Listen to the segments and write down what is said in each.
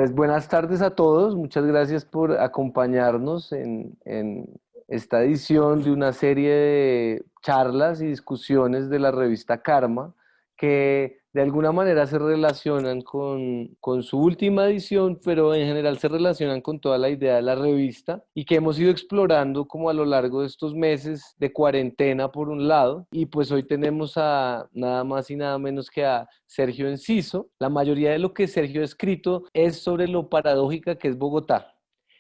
Pues buenas tardes a todos, muchas gracias por acompañarnos en esta edición de una serie de charlas y discusiones de la revista Karma, que de alguna manera se relacionan con su última edición, pero en general se relacionan con toda la idea de la revista y que hemos ido explorando como a lo largo de estos meses de cuarentena por un lado, y pues hoy tenemos a nada más y nada menos que a Sergio Enciso. La mayoría de lo que Sergio ha escrito es sobre lo paradójica que es Bogotá.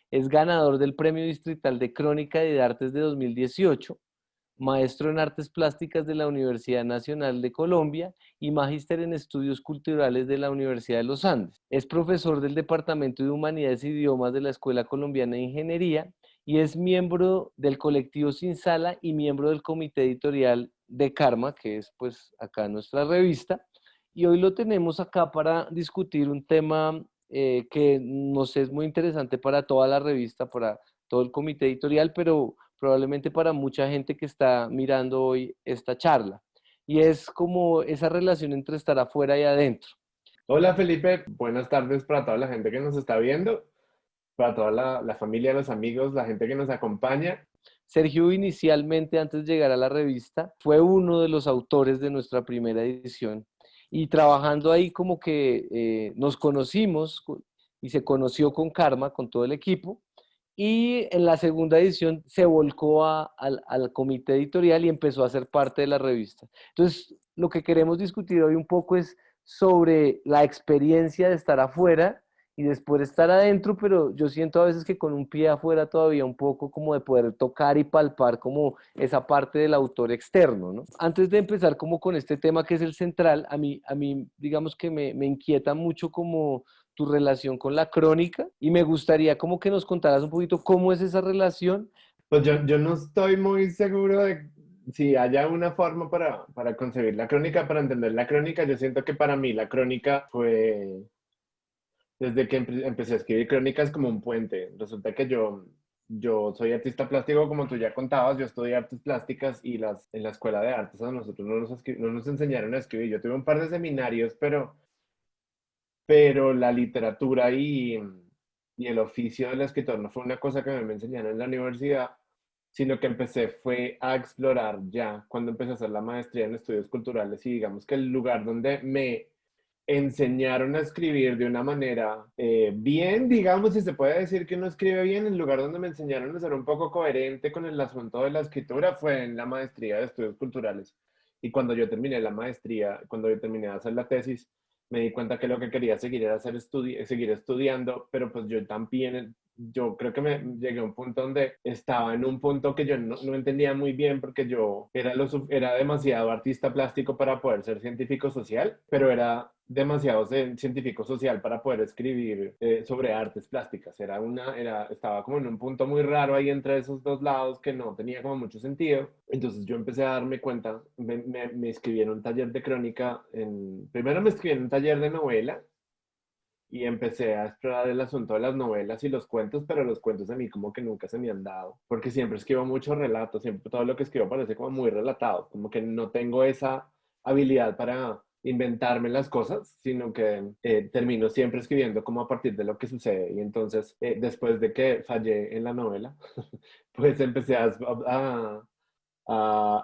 Es ganador del Premio Distrital de Crónica y de Artes de 2018, maestro en Artes Plásticas de la Universidad Nacional de Colombia y magíster en Estudios Culturales de la Universidad de los Andes. Es profesor del Departamento de Humanidades e Idiomas de la Escuela Colombiana de Ingeniería y es miembro del colectivo Sin Sala y miembro del comité editorial de Karma, que es pues acá nuestra revista. Y hoy lo tenemos acá para discutir un tema que nos es muy interesante para toda la revista, para todo el comité editorial, pero probablemente para mucha gente que está mirando hoy esta charla. Y es como esa relación entre estar afuera y adentro. Hola Felipe, buenas tardes para toda la gente que nos está viendo, para toda la familia, los amigos, la gente que nos acompaña. Sergio inicialmente, antes de llegar a la revista, fue uno de los autores de nuestra primera edición y trabajando ahí como que nos conocimos y se conoció con Karma, con todo el equipo, y en la segunda edición se volcó al comité editorial y empezó a ser parte de la revista. Entonces, lo que queremos discutir hoy un poco es sobre la experiencia de estar afuera y después estar adentro, pero yo siento a veces que con un pie afuera todavía un poco como de poder tocar y palpar como esa parte del autor externo, ¿no? Antes de empezar como con este tema que es el central, a mí digamos que me inquieta mucho como tu relación con la crónica y me gustaría como que nos contaras un poquito cómo es esa relación. Pues yo no estoy muy seguro de si haya una forma para concebir la crónica, para entender la crónica. Yo siento que para mí la crónica fue, desde que empecé a escribir crónicas, como un puente. Resulta que yo soy artista plástico, como tú ya contabas, yo estudié artes plásticas y en la escuela de artes a nosotros no nos enseñaron a escribir. Yo tuve un par de seminarios, pero la literatura y el oficio del escritor no fue una cosa que me enseñaron en la universidad, sino que empecé fue a explorar ya cuando empecé a hacer la maestría en estudios culturales y digamos que el lugar donde me enseñaron a escribir de una manera bien, digamos, si se puede decir que uno escribe bien, el lugar donde me enseñaron a ser un poco coherente con el asunto de la escritura fue en la maestría de estudios culturales. Y cuando yo terminé la maestría, cuando yo terminé de hacer la tesis, me di cuenta que lo que quería seguir era seguir estudiando, pero pues yo también, yo creo que me llegué a un punto donde estaba en un punto que yo no entendía muy bien porque yo era demasiado artista plástico para poder ser científico social, pero era demasiado científico social para poder escribir sobre artes plásticas. Estaba como en un punto muy raro ahí entre esos dos lados que no tenía como mucho sentido. Entonces yo empecé a darme cuenta, me inscribí en un taller de crónica, primero me inscribí en un taller de novela y empecé a explorar el asunto de las novelas y los cuentos, pero los cuentos a mí como que nunca se me han dado, porque siempre escribo muchos relatos, siempre todo lo que escribo parece como muy relatado, como que no tengo esa habilidad para inventarme las cosas, sino que termino siempre escribiendo como a partir de lo que sucede. Y entonces, después de que fallé en la novela, pues empecé a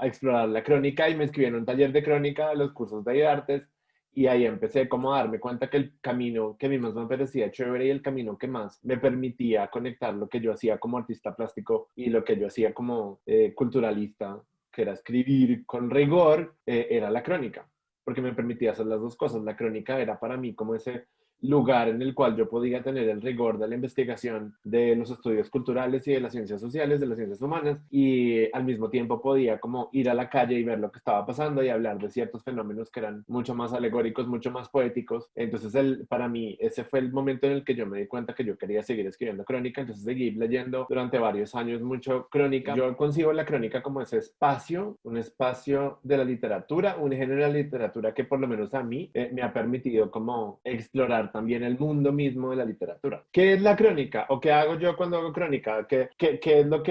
explorar la crónica y me inscribí en un taller de crónica de los cursos de artes y ahí empecé como a darme cuenta que el camino que a mí más me parecía chévere y el camino que más me permitía conectar lo que yo hacía como artista plástico y lo que yo hacía como culturalista, que era escribir con rigor, era la crónica, porque me permitía hacer las dos cosas. La crónica era para mí como ese lugar en el cual yo podía tener el rigor de la investigación de los estudios culturales y de las ciencias sociales, de las ciencias humanas, y al mismo tiempo podía como ir a la calle y ver lo que estaba pasando y hablar de ciertos fenómenos que eran mucho más alegóricos, mucho más poéticos. Entonces, para mí, ese fue el momento en el que yo me di cuenta que yo quería seguir escribiendo crónica, entonces seguí leyendo durante varios años mucho crónica. Yo concibo la crónica como ese espacio, un espacio de la literatura, un género de la literatura que por lo menos a mí me ha permitido como explorar explorar también el mundo mismo de la literatura. ¿Qué es la crónica? ¿O qué hago yo cuando hago crónica? ¿Qué es lo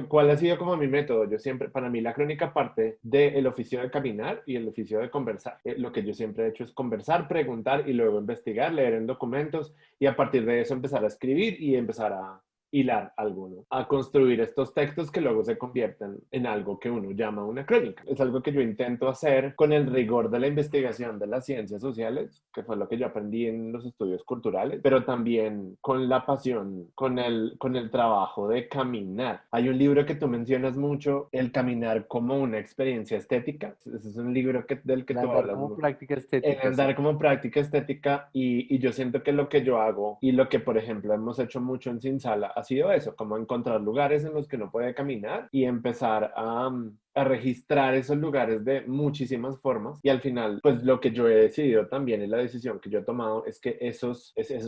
cuál ha sido como mi método? Yo siempre, para mí la crónica parte del oficio de caminar y el oficio de conversar. Lo que yo siempre he hecho es conversar, preguntar y luego investigar, leer en documentos y a partir de eso empezar a escribir y empezar a hilar alguno, a construir estos textos que luego se convierten en algo que uno llama una crónica. Es algo que yo intento hacer con el rigor de la investigación de las ciencias sociales, que fue lo que yo aprendí en los estudios culturales, pero también con la pasión, con el trabajo de caminar. Hay un libro que tú mencionas mucho, El caminar como una experiencia estética. Ese es un libro del que El tú andar hablas como mucho. práctica El estética, sí. andar como práctica estética y yo siento que lo que yo hago y lo que, por ejemplo, hemos hecho mucho en Sin Sala ha sido eso, como encontrar lugares en los que uno puede caminar y empezar a registrar esos lugares de muchísimas formas y al final, pues lo que yo he decidido también y la decisión que yo he tomado es que ese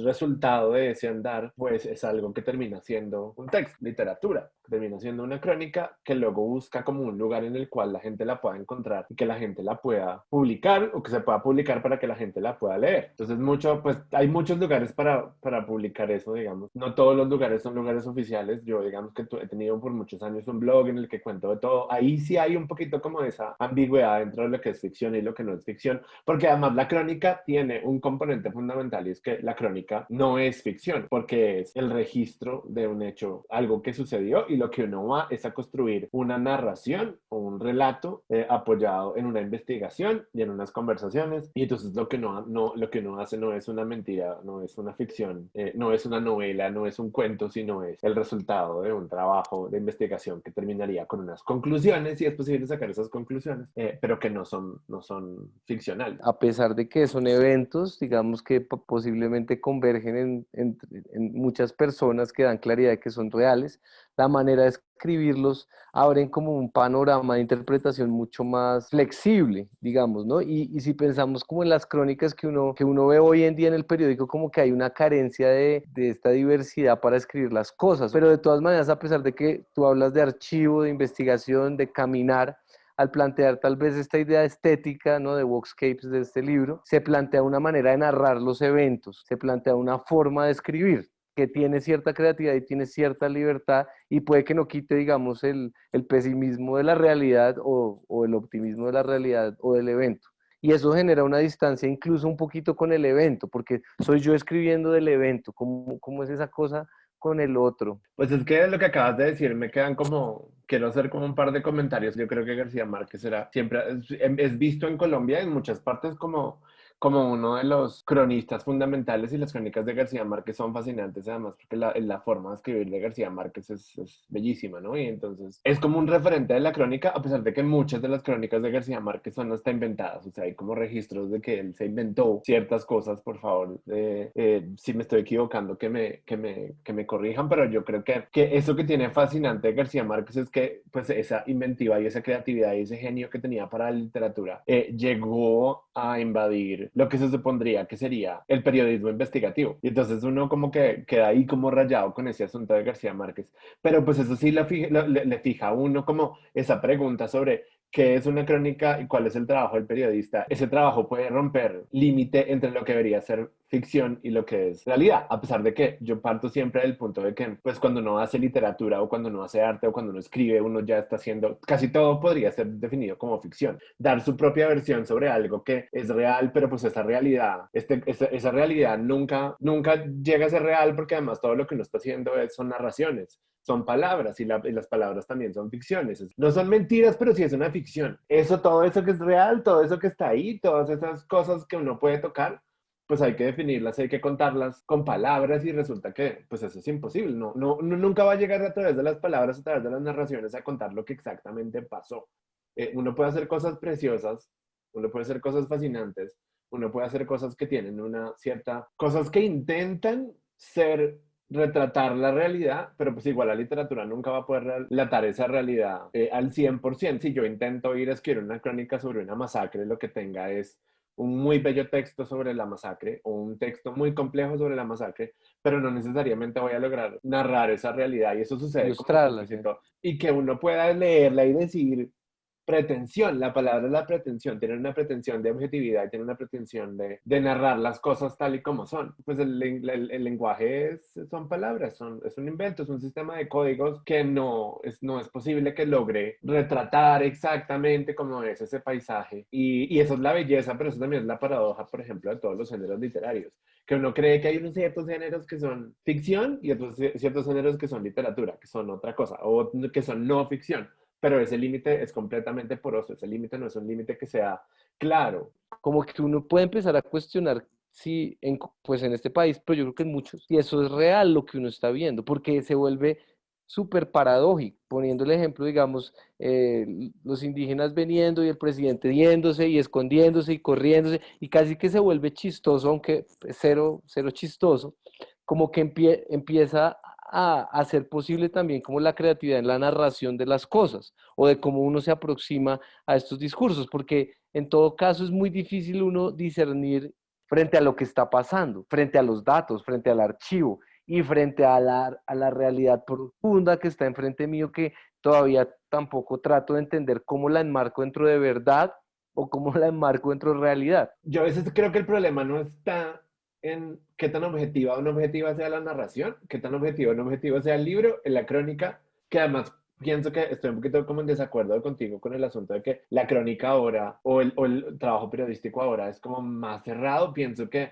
resultado de ese andar, pues es algo que termina siendo un texto, literatura, que termina siendo una crónica que luego busca como un lugar en el cual la gente la pueda encontrar y que la gente la pueda publicar o que se pueda publicar para que la gente la pueda leer. Entonces pues hay muchos lugares para publicar eso, digamos. No todos los lugares son lugares oficiales. Yo, digamos que he tenido por muchos años un blog en el que cuento de todo. Ahí sí hay un poquito como de esa ambigüedad dentro de lo que es ficción y lo que no es ficción, porque además la crónica tiene un componente fundamental y es que la crónica no es ficción, porque es el registro de un hecho, algo que sucedió y lo que uno va es a construir una narración o un relato apoyado en una investigación y en unas conversaciones y entonces lo que uno hace no es una mentira, no es una ficción, no es una novela, no es un cuento, sino es el resultado de un trabajo de investigación que terminaría con unas conclusiones y es posible sacar esas conclusiones, pero que no son ficcionales. A pesar de que son eventos, digamos que posiblemente convergen en muchas personas que dan claridad de que son reales, la manera de escribirlos abren como un panorama de interpretación mucho más flexible, digamos, ¿no? Y si pensamos como en las crónicas que uno ve hoy en día en el periódico, como que hay una carencia de esta diversidad para escribir las cosas, pero de todas maneras, a pesar de que tú hablas de archivo, de investigación, de caminar, al plantear tal vez esta idea estética, ¿no? De Walkscapes de este libro, se plantea una manera de narrar los eventos, se plantea una forma de escribir que tiene cierta creatividad y tiene cierta libertad y puede que no quite, digamos, el pesimismo de la realidad o el optimismo de la realidad o del evento. Y eso genera una distancia incluso un poquito con el evento, porque soy yo escribiendo del evento, ¿cómo es esa cosa con el otro? Pues es que lo que acabas de decir me quedan quiero hacer como un par de comentarios. Yo creo que García Márquez es visto en Colombia en muchas partes como uno de los cronistas fundamentales y las crónicas de García Márquez son fascinantes además porque la forma de escribir de García Márquez es bellísima, ¿no? Y entonces es como un referente de la crónica, a pesar de que muchas de las crónicas de García Márquez son hasta inventadas, o sea, hay como registros de que él se inventó ciertas cosas, por favor, si me estoy equivocando, que me corrijan, pero yo creo que eso que tiene fascinante de García Márquez es que pues esa inventiva y esa creatividad y ese genio que tenía para la literatura llegó a invadir lo que se supondría que sería el periodismo investigativo. Y entonces uno como que queda ahí como rayado con ese asunto de García Márquez. Pero pues eso sí le fija a uno como esa pregunta sobre qué es una crónica y cuál es el trabajo del periodista. Ese trabajo puede romper límite entre lo que debería ser ficción y lo que es realidad, a pesar de que yo parto siempre del punto de que pues cuando uno hace literatura o cuando uno hace arte o cuando uno escribe, uno ya está haciendo, casi todo podría ser definido como ficción, dar su propia versión sobre algo que es real, pero pues esa realidad, esa realidad nunca llega a ser real porque además todo lo que uno está haciendo son narraciones, son palabras y las palabras también son ficciones. No son mentiras, pero sí es una ficción. Todo eso que es real, todo eso que está ahí, todas esas cosas que uno puede tocar, pues hay que definirlas, hay que contarlas con palabras y resulta que pues eso es imposible. Nunca va a llegar a través de las palabras, a través de las narraciones a contar lo que exactamente pasó. Uno puede hacer cosas preciosas, uno puede hacer cosas fascinantes, uno puede hacer cosas que tienen cosas que intentan retratar la realidad, pero pues igual la literatura nunca va a poder relatar esa realidad al 100%. Si yo intento ir a escribir una crónica sobre una masacre, lo que tenga es un muy bello texto sobre la masacre o un texto muy complejo sobre la masacre, pero no necesariamente voy a lograr narrar esa realidad y eso sucede como con Ilustrarlas, casi ¿sí? todo. Y que uno pueda leerla y decir, pretensión, la palabra es la pretensión, tienen una pretensión de objetividad, tienen una pretensión de narrar las cosas tal y como son. Pues el lenguaje son palabras, es un invento, es un sistema de códigos que no es posible que logre retratar exactamente cómo es ese paisaje. Y eso es la belleza, pero eso también es la paradoja, por ejemplo, de todos los géneros literarios, que uno cree que hay unos ciertos géneros que son ficción y otros ciertos géneros que son literatura, que son otra cosa, o que son no ficción, pero ese límite es completamente poroso, ese límite no es un límite que sea claro. Como que uno puede empezar a cuestionar si, pues en este país, pero yo creo que en muchos, si eso es real lo que uno está viendo, porque se vuelve súper paradójico, poniendo el ejemplo, digamos, los indígenas veniendo y el presidente yéndose y escondiéndose y corriéndose, y casi que se vuelve chistoso, aunque cero, cero chistoso, como que empieza a hacer posible también como la creatividad en la narración de las cosas, o de cómo uno se aproxima a estos discursos, porque en todo caso es muy difícil uno discernir frente a lo que está pasando, frente a los datos, frente al archivo y frente a la realidad profunda que está enfrente mío, que todavía tampoco trato de entender cómo la enmarco dentro de verdad o cómo la enmarco dentro de realidad. Yo a veces creo que el problema no está en qué tan objetiva o no objetiva sea la narración, qué tan objetivo o no objetivo sea el libro, en la crónica, que además pienso que estoy un poquito como en desacuerdo contigo con el asunto de que la crónica ahora o el trabajo periodístico ahora es como más cerrado. Pienso que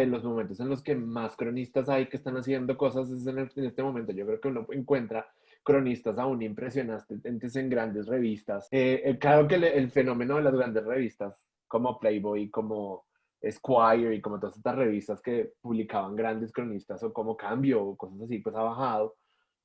los momentos en los que más cronistas hay que están haciendo cosas es en este momento. Yo creo que uno encuentra cronistas aún impresionantes en grandes revistas. Claro que el fenómeno de las grandes revistas como Playboy, como Esquire y como todas estas revistas que publicaban grandes cronistas o como Cambio o cosas así, pues ha bajado.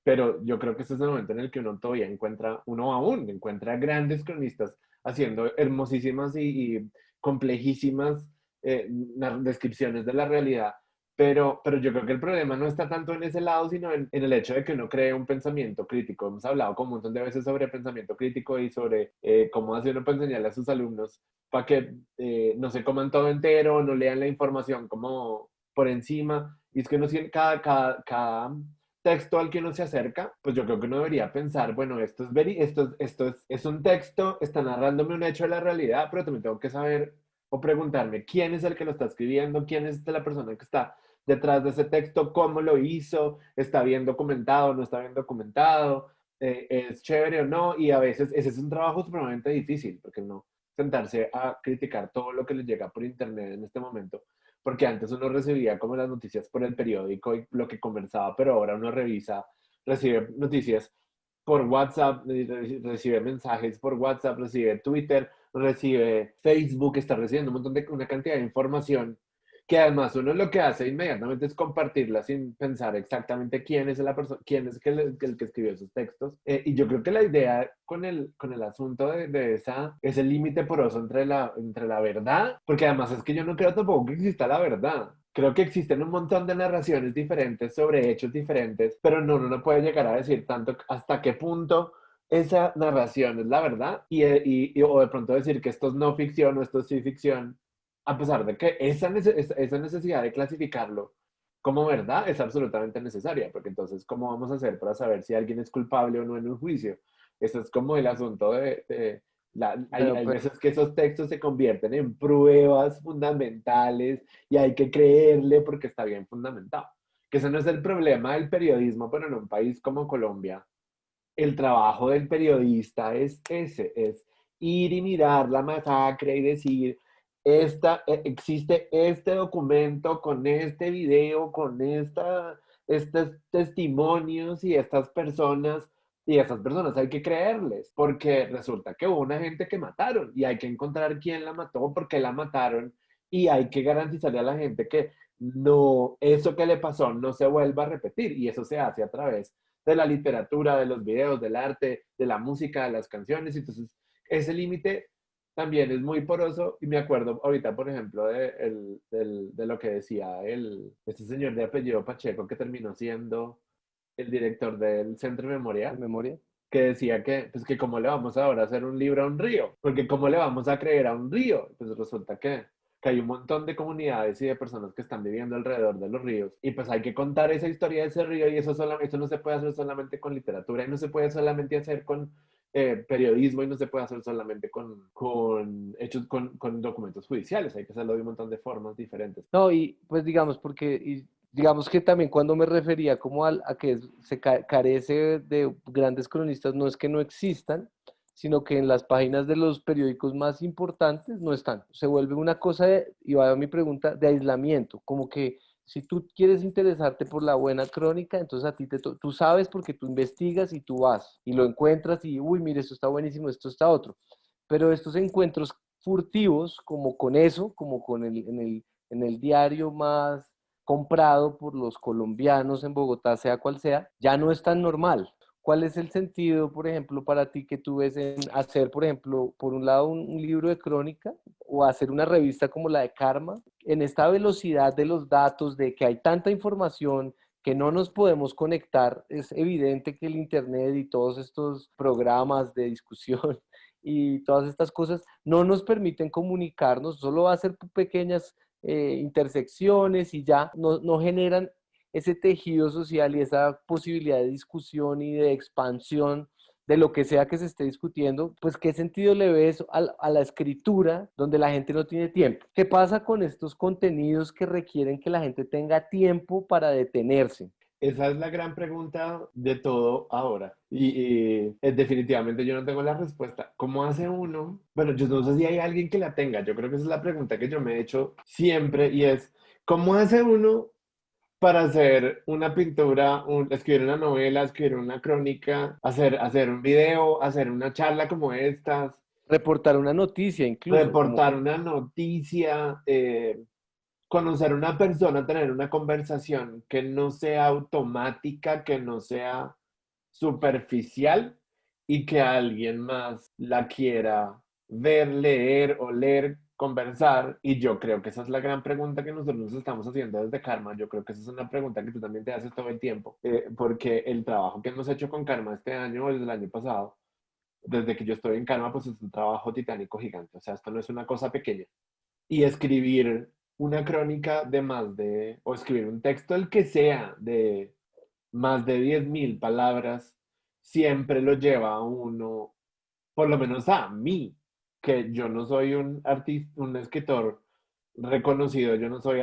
Pero yo creo que este es el momento en el que uno todavía encuentra, uno aún encuentra grandes cronistas haciendo hermosísimas y complejísimas descripciones de la realidad. Pero yo creo que el problema no está tanto en ese lado, sino en el hecho de que uno cree un pensamiento crítico. Hemos hablado como un montón de veces sobre pensamiento crítico y sobre cómo hace uno para enseñarle a sus alumnos para que no se coman todo entero, no lean la información como por encima. Y es que uno, cada texto al que uno se acerca, pues yo creo que uno debería pensar, bueno, es un texto, está narrándome un hecho de la realidad, pero también tengo que saber o preguntarme quién es el que lo está escribiendo, quién es la persona que está detrás de ese texto, cómo lo hizo, está bien documentado, no está bien documentado, es chévere o no, y a veces ese es un trabajo supremamente difícil, porque no sentarse a criticar todo lo que les llega por internet en este momento, porque antes uno recibía como las noticias por el periódico y lo que conversaba, pero ahora uno recibe noticias por WhatsApp, recibe mensajes por WhatsApp, recibe Twitter, recibe Facebook, está recibiendo una cantidad de información que además uno lo que hace inmediatamente es compartirla sin pensar exactamente quién es la persona, quién es el que escribió esos textos. Y yo creo que la idea con el asunto ese límite poroso entre la verdad, porque además es que yo no creo tampoco que exista la verdad. Creo que existen un montón de narraciones diferentes sobre hechos diferentes, pero no, uno no puede llegar a decir tanto hasta qué punto esa narración es la verdad o de pronto decir que esto es no ficción o esto es sí ficción, a pesar de que esa necesidad de clasificarlo como verdad es absolutamente necesaria, porque entonces, ¿cómo vamos a hacer para saber si alguien es culpable o no en un juicio? Eso es como el asunto Bueno, hay pero veces que esos textos se convierten en pruebas fundamentales y hay que creerle porque está bien fundamentado. Que ese no es el problema del periodismo, pero en un país como Colombia, el trabajo del periodista es ese, es ir y mirar la masacre y decir, existe este documento con este video, con estos testimonios y a estas personas hay que creerles, porque resulta que hubo una gente que mataron y hay que encontrar quién la mató, por qué la mataron y hay que garantizarle a la gente que no, eso que le pasó no se vuelva a repetir y eso se hace a través de la literatura, de los videos, del arte, de la música, de las canciones. Entonces, ese límite también es muy poroso y me acuerdo ahorita, por ejemplo, de lo que decía este señor de apellido Pacheco que terminó siendo el director del Centro de de Memoria, memoria. que decía que, pues que cómo le vamos ahora a hacer un libro a un río, porque cómo le vamos a creer a un río, pues resulta que hay un montón de comunidades y de personas que están viviendo alrededor de los ríos y pues hay que contar esa historia de ese río y eso no se puede hacer solamente con literatura y no se puede solamente hacer periodismo y no se puede hacer solamente con documentos judiciales, hay que hacerlo de un montón de formas diferentes. No, y pues digamos, digamos que también cuando me refería como a que carece de grandes cronistas, no es que no existan, sino que en las páginas de los periódicos más importantes no están. Se vuelve una cosa, y va a mi pregunta, de aislamiento, como que si tú quieres interesarte por la buena crónica, entonces a ti tú sabes porque tú investigas y tú vas y lo encuentras y, uy, mire, esto está buenísimo, esto está otro. Pero estos encuentros furtivos, como con eso, como con en el diario más comprado por los colombianos en Bogotá, sea cual sea, ya no es tan normal. ¿Cuál es el sentido, por ejemplo, para ti que tú ves en hacer, por ejemplo, por un lado un libro de crónica o hacer una revista como la de Karma, en esta velocidad de los datos, de que hay tanta información que no nos podemos conectar? Es evidente que el Internet y todos estos programas de discusión y todas estas cosas no nos permiten comunicarnos, solo va a ser pequeñas intersecciones y ya no generan ese tejido social y esa posibilidad de discusión y de expansión de lo que sea que se esté discutiendo, pues ¿qué sentido le ves a la escritura donde la gente no tiene tiempo? ¿Qué pasa con estos contenidos que requieren que la gente tenga tiempo para detenerse? Esa es la gran pregunta de todo ahora. Y definitivamente yo no tengo la respuesta. ¿Cómo hace uno? Bueno, yo no sé si hay alguien que la tenga. Yo creo que esa es la pregunta que yo me he hecho siempre y es, ¿cómo hace uno para hacer una pintura, escribir una novela, escribir una crónica, hacer un video, hacer una charla como estas, Reportar una noticia incluso, como reportar una noticia, conocer a una persona, tener una conversación que no sea automática, que no sea superficial y que alguien más la quiera ver, leer, oler, conversar. Y yo creo que esa es la gran pregunta que nosotros nos estamos haciendo desde Karma. Yo creo que esa es una pregunta que tú también te haces todo el tiempo, porque el trabajo que hemos hecho con Karma este año o desde el año pasado, desde que yo estoy en Karma, pues es un trabajo titánico gigante. O sea, esto no es una cosa pequeña. Y escribir una crónica o escribir un texto, el que sea, de más de 10.000 palabras, siempre lo lleva a uno, por lo menos a mí, que yo no soy un artista, un escritor reconocido, yo no soy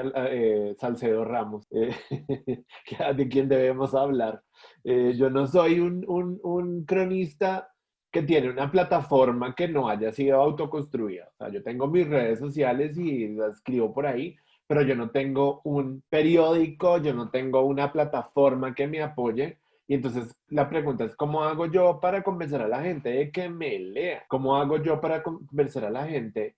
Salcedo Ramos, de quien debemos hablar. Yo no soy un cronista que tiene una plataforma que no haya sido autoconstruida. O sea, yo tengo mis redes sociales y las escribo por ahí, pero yo no tengo un periódico, yo no tengo una plataforma que me apoye. Y entonces la pregunta es, ¿cómo hago yo para convencer a la gente de que me lea? ¿Cómo hago yo para convencer a la gente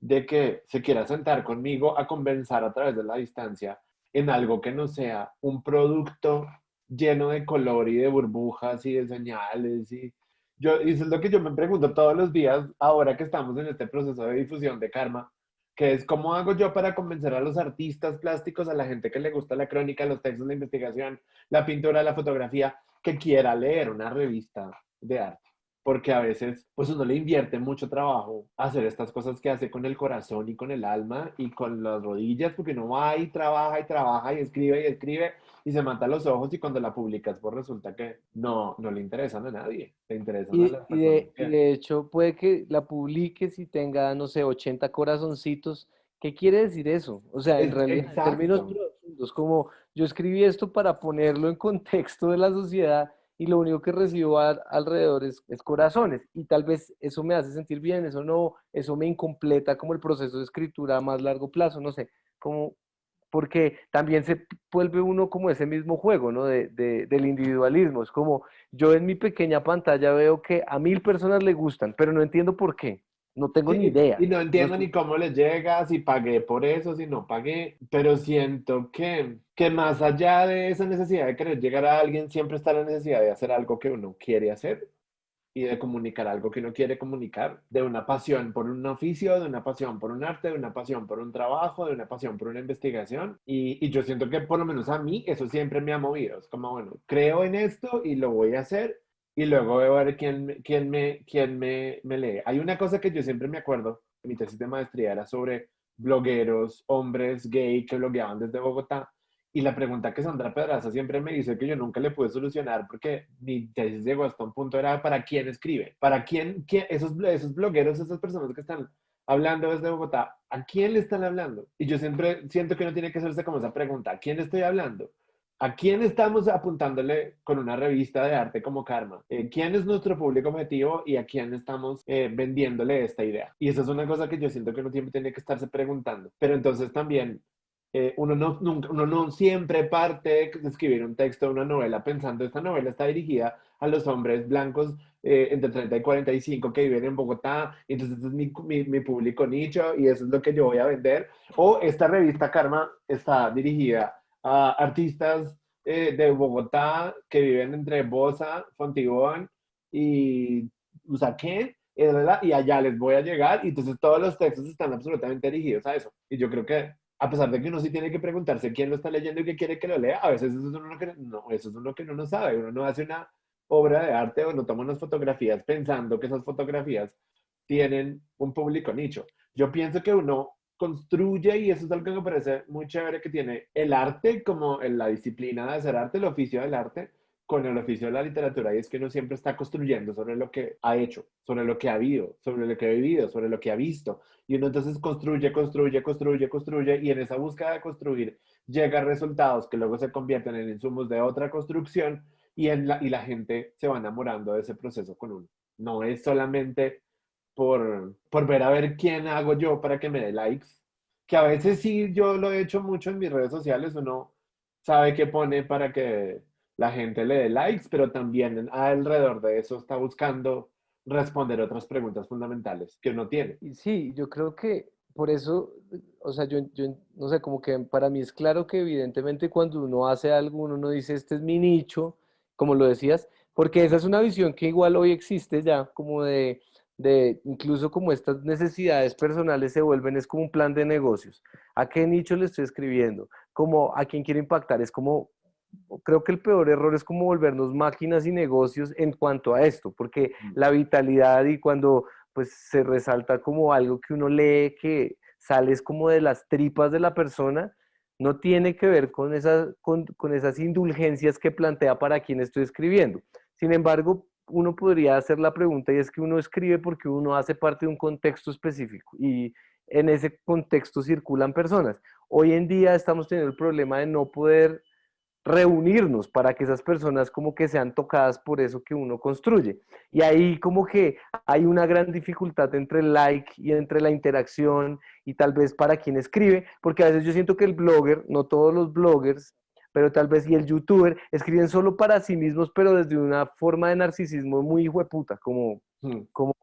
de que se quiera sentar conmigo a conversar a través de la distancia en algo que no sea un producto lleno de color y de burbujas y de señales? Y eso es lo que yo me pregunto todos los días ahora que estamos en este proceso de difusión de Karma, que es cómo hago yo para convencer a los artistas plásticos, a la gente que le gusta la crónica, los textos, la investigación, la pintura, la fotografía, que quiera leer una revista de arte. Porque a veces, pues uno le invierte mucho trabajo a hacer estas cosas que hace con el corazón y con el alma y con las rodillas, porque uno va y trabaja y trabaja y escribe y se mata los ojos y cuando la publicas, pues resulta que no le interesan a nadie, le interesan a las personas Y que... de hecho puede que la publiques y tenga, no sé, 80 corazoncitos. ¿Qué quiere decir eso? O sea, en Es realidad, en términos exacto. profundos, como yo escribí esto para ponerlo en contexto de la sociedad y lo único que recibo alrededor es corazones. Y tal vez eso me hace sentir bien, eso no, eso me incompleta como el proceso de escritura a más largo plazo, no sé, como, porque también se vuelve uno como ese mismo juego, ¿no? Del individualismo. Es como yo en mi pequeña pantalla veo que a 1.000 personas le gustan, pero no entiendo por qué. No tengo ni Sí, y idea. no No entiendo estoy- ni cómo les llega, si pagué por eso, si no pagué, pero siento que más allá de esa necesidad de querer llegar a alguien, siempre está la necesidad de hacer algo que uno quiere hacer y de comunicar algo que uno quiere comunicar, de una pasión por un oficio, de una pasión por un arte, de una pasión por un trabajo, de una pasión por una investigación. Y yo siento que por lo menos a mí eso siempre me ha movido. Es como, bueno, creo en esto y lo voy a hacer y luego voy a ver quién me lee. Hay una cosa que yo siempre me acuerdo, en mi tesis de maestría era sobre blogueros, hombres gay que blogueaban desde Bogotá Y la pregunta que Sandra Pedraza siempre me dice que yo nunca le pude solucionar porque mi tesis llegó hasta un punto era ¿para quién escribe? ¿Para quién esos blogueros, esas personas que están hablando desde Bogotá, ¿a quién le están hablando? Y yo siempre siento que uno tiene que hacerse como esa pregunta, ¿a quién le estoy hablando? ¿A quién estamos apuntándole con una revista de arte como Karma? ¿Quién es nuestro público objetivo y a quién estamos vendiéndole esta idea? Y esa es una cosa que yo siento que uno siempre tiene que estarse preguntando. Pero entonces también uno no siempre parte de escribir un texto, una novela, pensando esta novela está dirigida a los hombres blancos entre 30 y 45 que viven en Bogotá, y entonces este es mi público nicho y eso es lo que yo voy a vender. O esta revista Karma está dirigida a artistas de Bogotá que viven entre Bosa, Fontibón y Usaquén, y allá les voy a llegar, y entonces todos los textos están absolutamente dirigidos a eso. Y yo creo que a pesar de que uno sí tiene que preguntarse quién lo está leyendo y qué quiere que lo lea, a veces eso es uno que no, eso es uno que uno no sabe. Uno no hace una obra de arte o no toma unas fotografías pensando que esas fotografías tienen un público nicho. Yo pienso que uno construye, y eso es algo que me parece muy chévere que tiene el arte como en la disciplina de hacer arte, el oficio del arte, con el oficio de la literatura, y es que uno siempre está construyendo sobre lo que ha hecho, sobre lo que ha habido, sobre lo que ha vivido, sobre lo que ha visto. Y uno entonces construye, y en esa búsqueda de construir llega a resultados que luego se convierten en insumos de otra construcción, y la gente se va enamorando de ese proceso con uno. No es solamente por ver a ver quién hago yo para que me dé likes, que a veces sí yo lo he hecho mucho en mis redes sociales, uno sabe qué pone para que la gente le dé likes, pero también alrededor de eso está buscando responder otras preguntas fundamentales que uno tiene. Y sí, yo creo que por eso, o sea, yo no sé, como que para mí es claro que evidentemente cuando uno hace algo, uno no dice, este es mi nicho, como lo decías, porque esa es una visión que igual hoy existe ya, como de incluso como estas necesidades personales se vuelven, es como un plan de negocios. ¿A qué nicho le estoy escribiendo? Como a quién quiero impactar, es como creo que el peor error es como volvernos máquinas y negocios en cuanto a esto, porque la vitalidad y cuando pues se resalta como algo que uno lee que sales como de las tripas de la persona, no tiene que ver con esas indulgencias que plantea para quien estoy escribiendo. Sin embargo, uno podría hacer la pregunta y es que uno escribe porque uno hace parte de un contexto específico y en ese contexto circulan personas. Hoy en día estamos teniendo el problema de no poder reunirnos para que esas personas como que sean tocadas por eso que uno construye. Y ahí como que hay una gran dificultad entre el like y entre la interacción y tal vez para quien escribe, porque a veces yo siento que el blogger, no todos los bloggers, pero tal vez y el youtuber escriben solo para sí mismos, pero desde una forma de narcisismo muy hijueputa, Hmm. como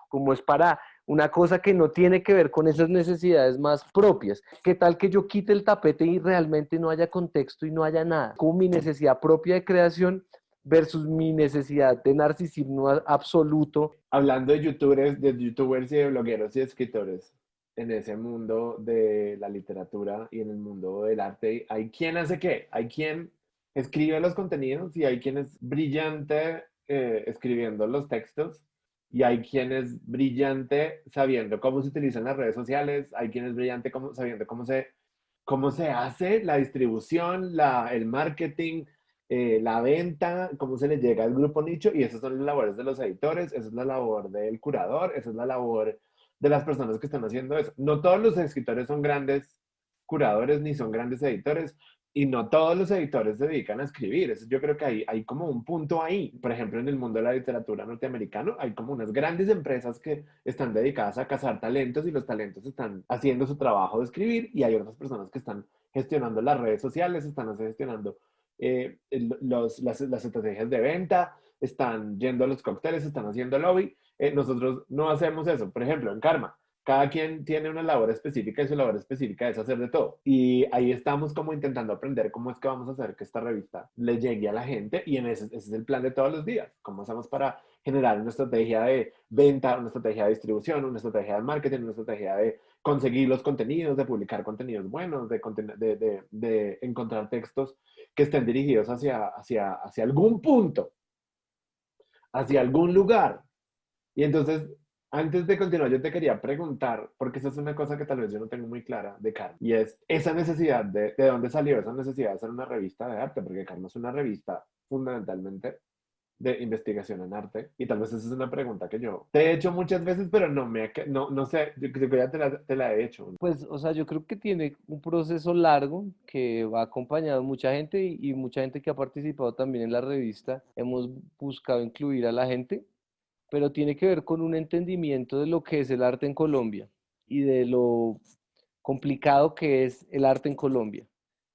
como es para una cosa que no tiene que ver con esas necesidades más propias. ¿Qué tal que yo quite el tapete y realmente no haya contexto y no haya nada? Como mi necesidad propia de creación versus mi necesidad de narcisismo absoluto. Hablando de youtubers y de blogueros y escritores, en ese mundo de la literatura y en el mundo del arte, hay quien hace qué, hay quien escribe los contenidos y hay quien es brillante escribiendo los textos, y hay quien es brillante sabiendo cómo se utilizan las redes sociales, hay quien es brillante sabiendo cómo se hace la distribución, el marketing, la venta, cómo se le llega al grupo nicho, y esas son las labores de los editores, esa es la labor del curador, esa es la labor de las personas que están haciendo eso. No todos los escritores son grandes curadores ni son grandes editores, y no todos los editores se dedican a escribir. Eso yo creo que hay como un punto ahí. Por ejemplo, en el mundo de la literatura norteamericano hay como unas grandes empresas que están dedicadas a cazar talentos, y los talentos están haciendo su trabajo de escribir, y hay otras personas que están gestionando las redes sociales, están gestionando las estrategias de venta, están yendo a los cócteles, están haciendo lobby. Nosotros no hacemos eso. Por ejemplo, en Karma, cada quien tiene una labor específica, y su labor específica es hacer de todo. Y ahí estamos como intentando aprender cómo es que vamos a hacer que esta revista le llegue a la gente, y ese es el plan de todos los días. ¿Cómo hacemos para generar una estrategia de venta, una estrategia de distribución, una estrategia de marketing, una estrategia de conseguir los contenidos, de publicar contenidos buenos, de encontrar textos que estén dirigidos hacia algún punto, hacia algún lugar? Y entonces Antes de continuar, yo te quería preguntar, porque esa es una cosa que tal vez yo no tengo muy clara de Karma, y es esa necesidad de dónde salió esa necesidad de hacer una revista de arte, porque Karma es una revista fundamentalmente de investigación en arte, y tal vez esa es una pregunta que yo te he hecho muchas veces, pero no sé, yo creo que ya te la he hecho. Pues, o sea, yo creo que tiene un proceso largo que va acompañado de mucha gente y mucha gente que ha participado también en la revista. Hemos buscado incluir a la gente, pero tiene que ver con un entendimiento de lo que es el arte en Colombia y de lo complicado que es el arte en Colombia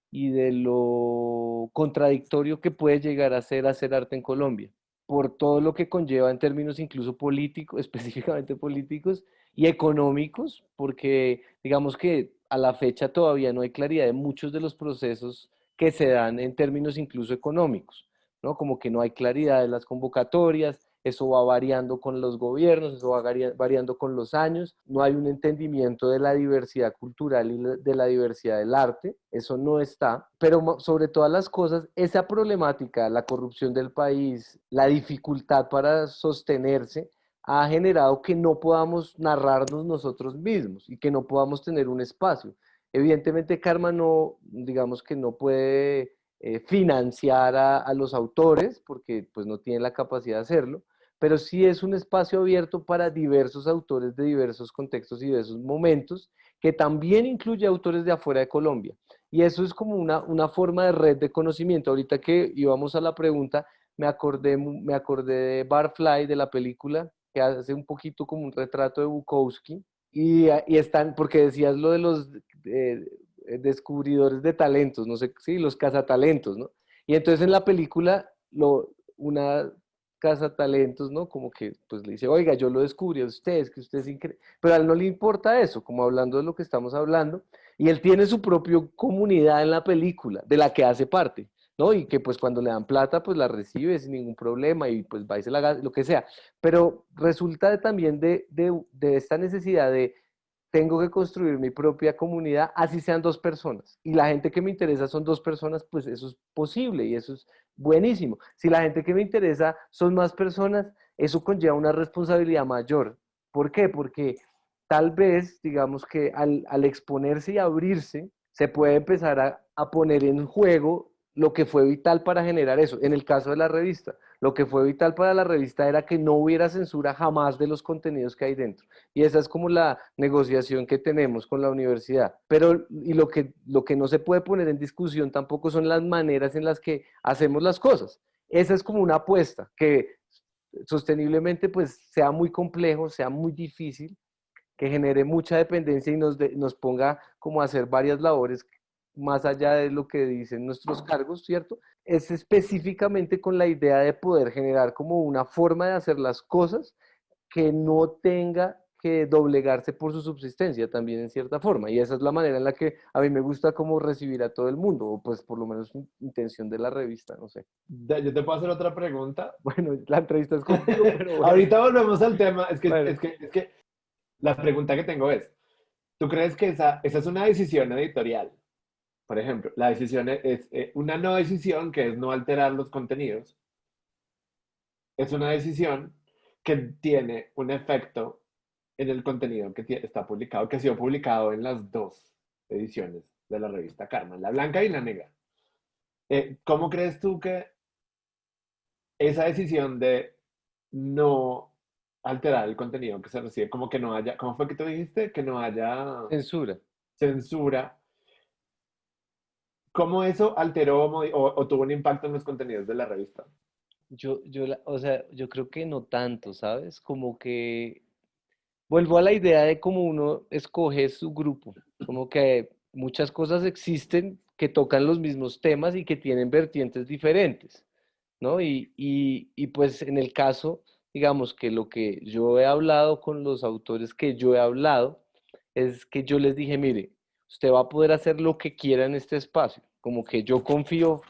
y de lo contradictorio que puede llegar a ser hacer arte en Colombia, por todo lo que conlleva en términos incluso políticos, específicamente políticos y económicos, porque digamos que a la fecha todavía no hay claridad de muchos de los procesos que se dan en términos incluso económicos, ¿no? Como que no hay claridad de las convocatorias, eso va variando con los gobiernos, eso va variando con los años, no hay un entendimiento de la diversidad cultural y de la diversidad del arte, eso no está, pero sobre todas las cosas, esa problemática, la corrupción del país, la dificultad para sostenerse, ha generado que no podamos narrarnos nosotros mismos y que no podamos tener un espacio. Evidentemente, Karma no, digamos que no puede financiar a los autores porque pues no tiene la capacidad de hacerlo, pero sí es un espacio abierto para diversos autores de diversos contextos y diversos momentos, que también incluye autores de afuera de Colombia. Y eso es como una forma de red de conocimiento. Ahorita que íbamos a la pregunta, me acordé de Barfly, de la película, que hace un poquito como un retrato de Bukowski, y están, porque decías lo de los eh, descubridores de talentos, no sé, sí, los cazatalentos, ¿no? Y entonces en la película, una cazatalentos, ¿no? Como que pues le dice, oiga, yo lo descubrí a usted, es que usted es increíble, pero a él no le importa eso, como hablando de lo que estamos hablando, y él tiene su propia comunidad en la película, de la que hace parte, ¿no? Y que pues cuando le dan plata, pues la recibe sin ningún problema y pues va y se la gasta, lo que sea, pero resulta también de esta necesidad de tengo que construir mi propia comunidad, así sean dos personas. Y la gente que me interesa son dos personas, pues eso es posible y eso es buenísimo. Si la gente que me interesa son más personas, eso conlleva una responsabilidad mayor. ¿Por qué? Porque tal vez, digamos que al exponerse y abrirse, se puede empezar a poner en juego lo que fue vital para generar eso. En el caso de la revista, lo que fue vital para la revista era que no hubiera censura jamás de los contenidos que hay dentro. Y esa es como la negociación que tenemos con la universidad. Pero, y lo que no se puede poner en discusión tampoco son las maneras en las que hacemos las cosas. Esa es como una apuesta que sosteniblemente pues sea muy complejo, sea muy difícil, que genere mucha dependencia y nos ponga como a hacer varias labores más allá de lo que dicen nuestros cargos, ¿cierto? Es específicamente con la idea de poder generar como una forma de hacer las cosas que no tenga que doblegarse por su subsistencia también en cierta forma. Y esa es la manera en la que a mí me gusta como recibir a todo el mundo, o pues por lo menos intención de la revista, no sé. Yo te puedo hacer otra pregunta. Bueno, la entrevista es contigo, pero bueno. Ahorita volvemos al tema. Bueno, Es que la pregunta que tengo es, ¿tú crees que esa es una decisión editorial? Por ejemplo, la decisión una no decisión que es no alterar los contenidos. Es una decisión que tiene un efecto en el contenido que está publicado, que ha sido publicado en las dos ediciones de la revista Karma, la blanca y la negra. ¿Cómo crees tú que esa decisión de no alterar el contenido que se recibe, como que no haya, ¿cómo fue que tú dijiste? Que no haya censura. censura, ¿cómo eso alteró o tuvo un impacto en los contenidos de la revista? O sea, yo creo que no tanto, ¿sabes? Como que vuelvo a la idea de cómo uno escoge su grupo, como que muchas cosas existen que tocan los mismos temas y que tienen vertientes diferentes, ¿no? Y pues en el caso, digamos que lo que yo he hablado con los autores que yo he hablado, es que yo les dije, mire, usted va a poder hacer lo que quiera en este espacio, como que yo confío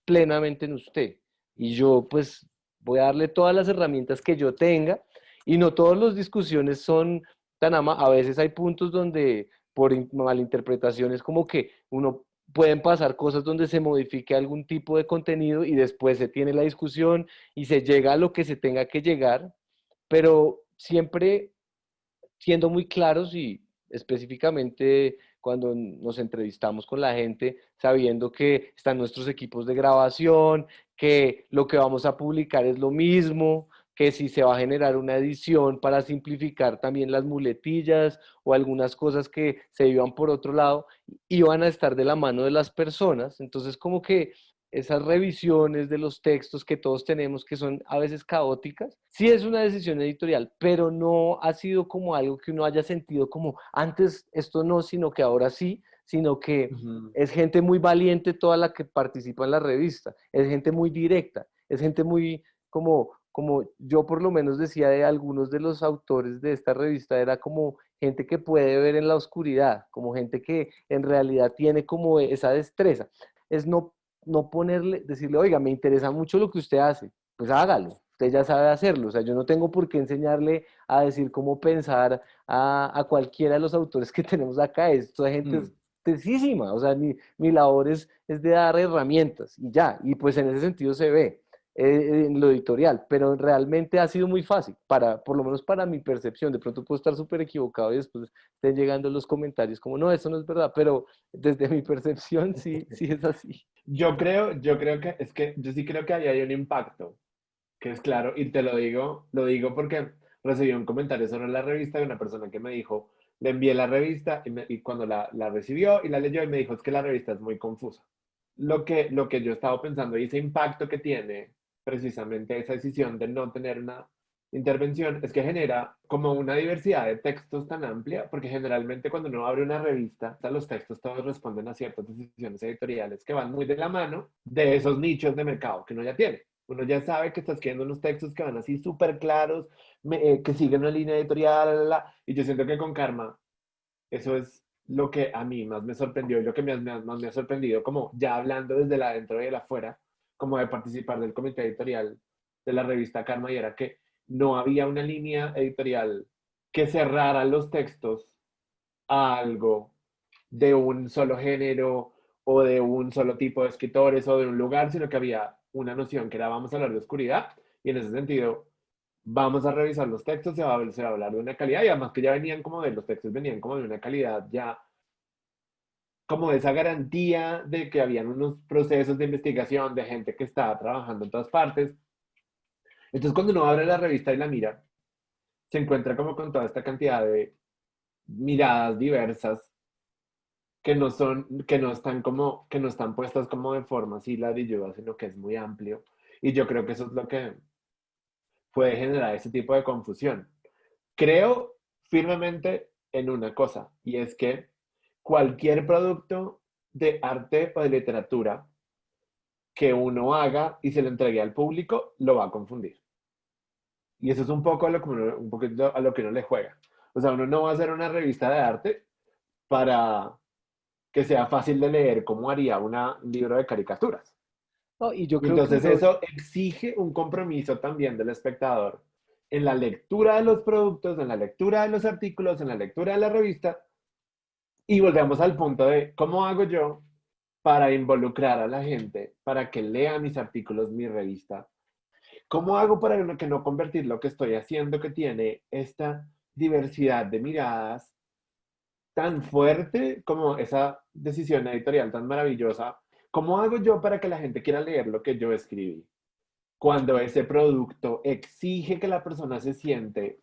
plenamente en usted y yo pues voy a darle todas las herramientas que yo tenga y no todas las discusiones son a veces hay puntos donde por malinterpretaciones como que uno pueden pasar cosas donde se modifique algún tipo de contenido y después se tiene la discusión y se llega a lo que se tenga que llegar, pero siempre siendo muy claros y específicamente cuando nos entrevistamos con la gente, sabiendo que están nuestros equipos de grabación, que lo que vamos a publicar es lo mismo, que si se va a generar una edición para simplificar también las muletillas o algunas cosas que se iban por otro lado, iban a estar de la mano de las personas. Entonces, como que esas revisiones de los textos que todos tenemos, que son a veces caóticas, sí es una decisión editorial, pero no ha sido como algo que uno haya sentido como antes esto no, sino que ahora sí, sino que Ujú. es gente muy valiente toda la que participa en la revista, es gente muy directa, es gente muy como yo por lo menos decía de algunos de los autores de esta revista, era como gente que puede ver en la oscuridad, como gente que en realidad tiene como esa destreza. Es no ponerle, decirle, oiga, me interesa mucho lo que usted hace, pues hágalo, usted ya sabe hacerlo, o sea, yo no tengo por qué enseñarle a decir cómo pensar a cualquiera de los autores que tenemos acá, esto de gente es Mm. tesísima, o sea, mi labor es de dar herramientas y ya, y pues en ese sentido se ve en lo editorial, pero realmente ha sido muy fácil, por lo menos para mi percepción, de pronto puedo estar súper equivocado y después estén llegando los comentarios como, no, eso no es verdad, pero desde mi percepción sí, sí es así. Yo creo que es que yo sí creo que ahí hay un impacto, que es claro, y te lo digo porque recibí un comentario sobre la revista de una persona que me dijo, le envié la revista y cuando la recibió y la leyó y me dijo, es que la revista es muy confusa. Lo que yo estaba pensando y ese impacto que tiene precisamente esa decisión de no tener una intervención es que genera como una diversidad de textos tan amplia, porque generalmente cuando uno abre una revista, los textos todos responden a ciertas decisiones editoriales que van muy de la mano de esos nichos de mercado que uno ya tiene. Uno ya sabe que está escribiendo unos textos que van así súper claros, que siguen una línea editorial, y yo siento que con Karma eso es lo que a mí más me sorprendió y lo que más me ha sorprendido, como ya hablando desde la adentro y el afuera, como de participar del comité editorial de la revista Karma, y era que no había una línea editorial que cerrara los textos a algo de un solo género o de un solo tipo de escritores o de un lugar, sino que había una noción que era vamos a hablar de oscuridad y en ese sentido vamos a revisar los textos, se va a hablar de una calidad y además que ya venían como de los textos, venían como de una calidad ya como de esa garantía de que habían unos procesos de investigación de gente que estaba trabajando en todas partes. Entonces cuando uno abre la revista y la mira, se encuentra como con toda esta cantidad de miradas diversas que no están como, que no están puestas como de forma así ladrilluda, sino que es muy amplio. Y yo creo que eso es lo que puede generar ese tipo de confusión. Creo firmemente en una cosa, y es que cualquier producto de arte o de literatura que uno haga y se lo entregue al público, lo va a confundir. Y eso es un poco a lo que un poquito a lo que uno le juega. O sea, uno no va a hacer una revista de arte para que sea fácil de leer como haría un libro de caricaturas. No, y yo Y creo que entonces uno, eso exige un compromiso también del espectador en la lectura de los productos, en la lectura de los artículos, en la lectura de la revista. Y volvemos al punto de cómo hago yo para involucrar a la gente, para que lea mis artículos, mi revista. ¿Cómo hago para que no convertir lo que estoy haciendo, que tiene esta diversidad de miradas tan fuerte como esa decisión editorial tan maravillosa? ¿Cómo hago yo para que la gente quiera leer lo que yo escribí? Cuando ese producto exige que la persona se siente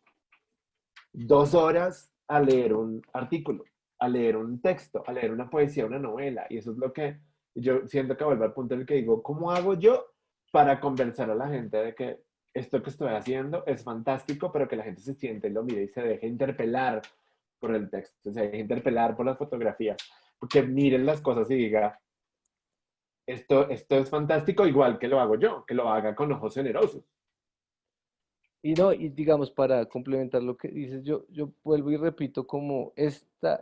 2 horas a leer un artículo, a leer un texto, a leer una poesía, una novela. Y eso es lo que yo siento que vuelvo al punto en el que digo, ¿cómo hago yo para convencer a la gente de que esto que estoy haciendo es fantástico, pero que la gente se siente, lo mire y se deje interpelar por el texto, se deje interpelar por las fotografías, porque miren las cosas y diga, esto es fantástico, igual que lo hago yo, que lo haga con ojos generosos. y no, y digamos, para complementar lo que dices, yo vuelvo y repito como esto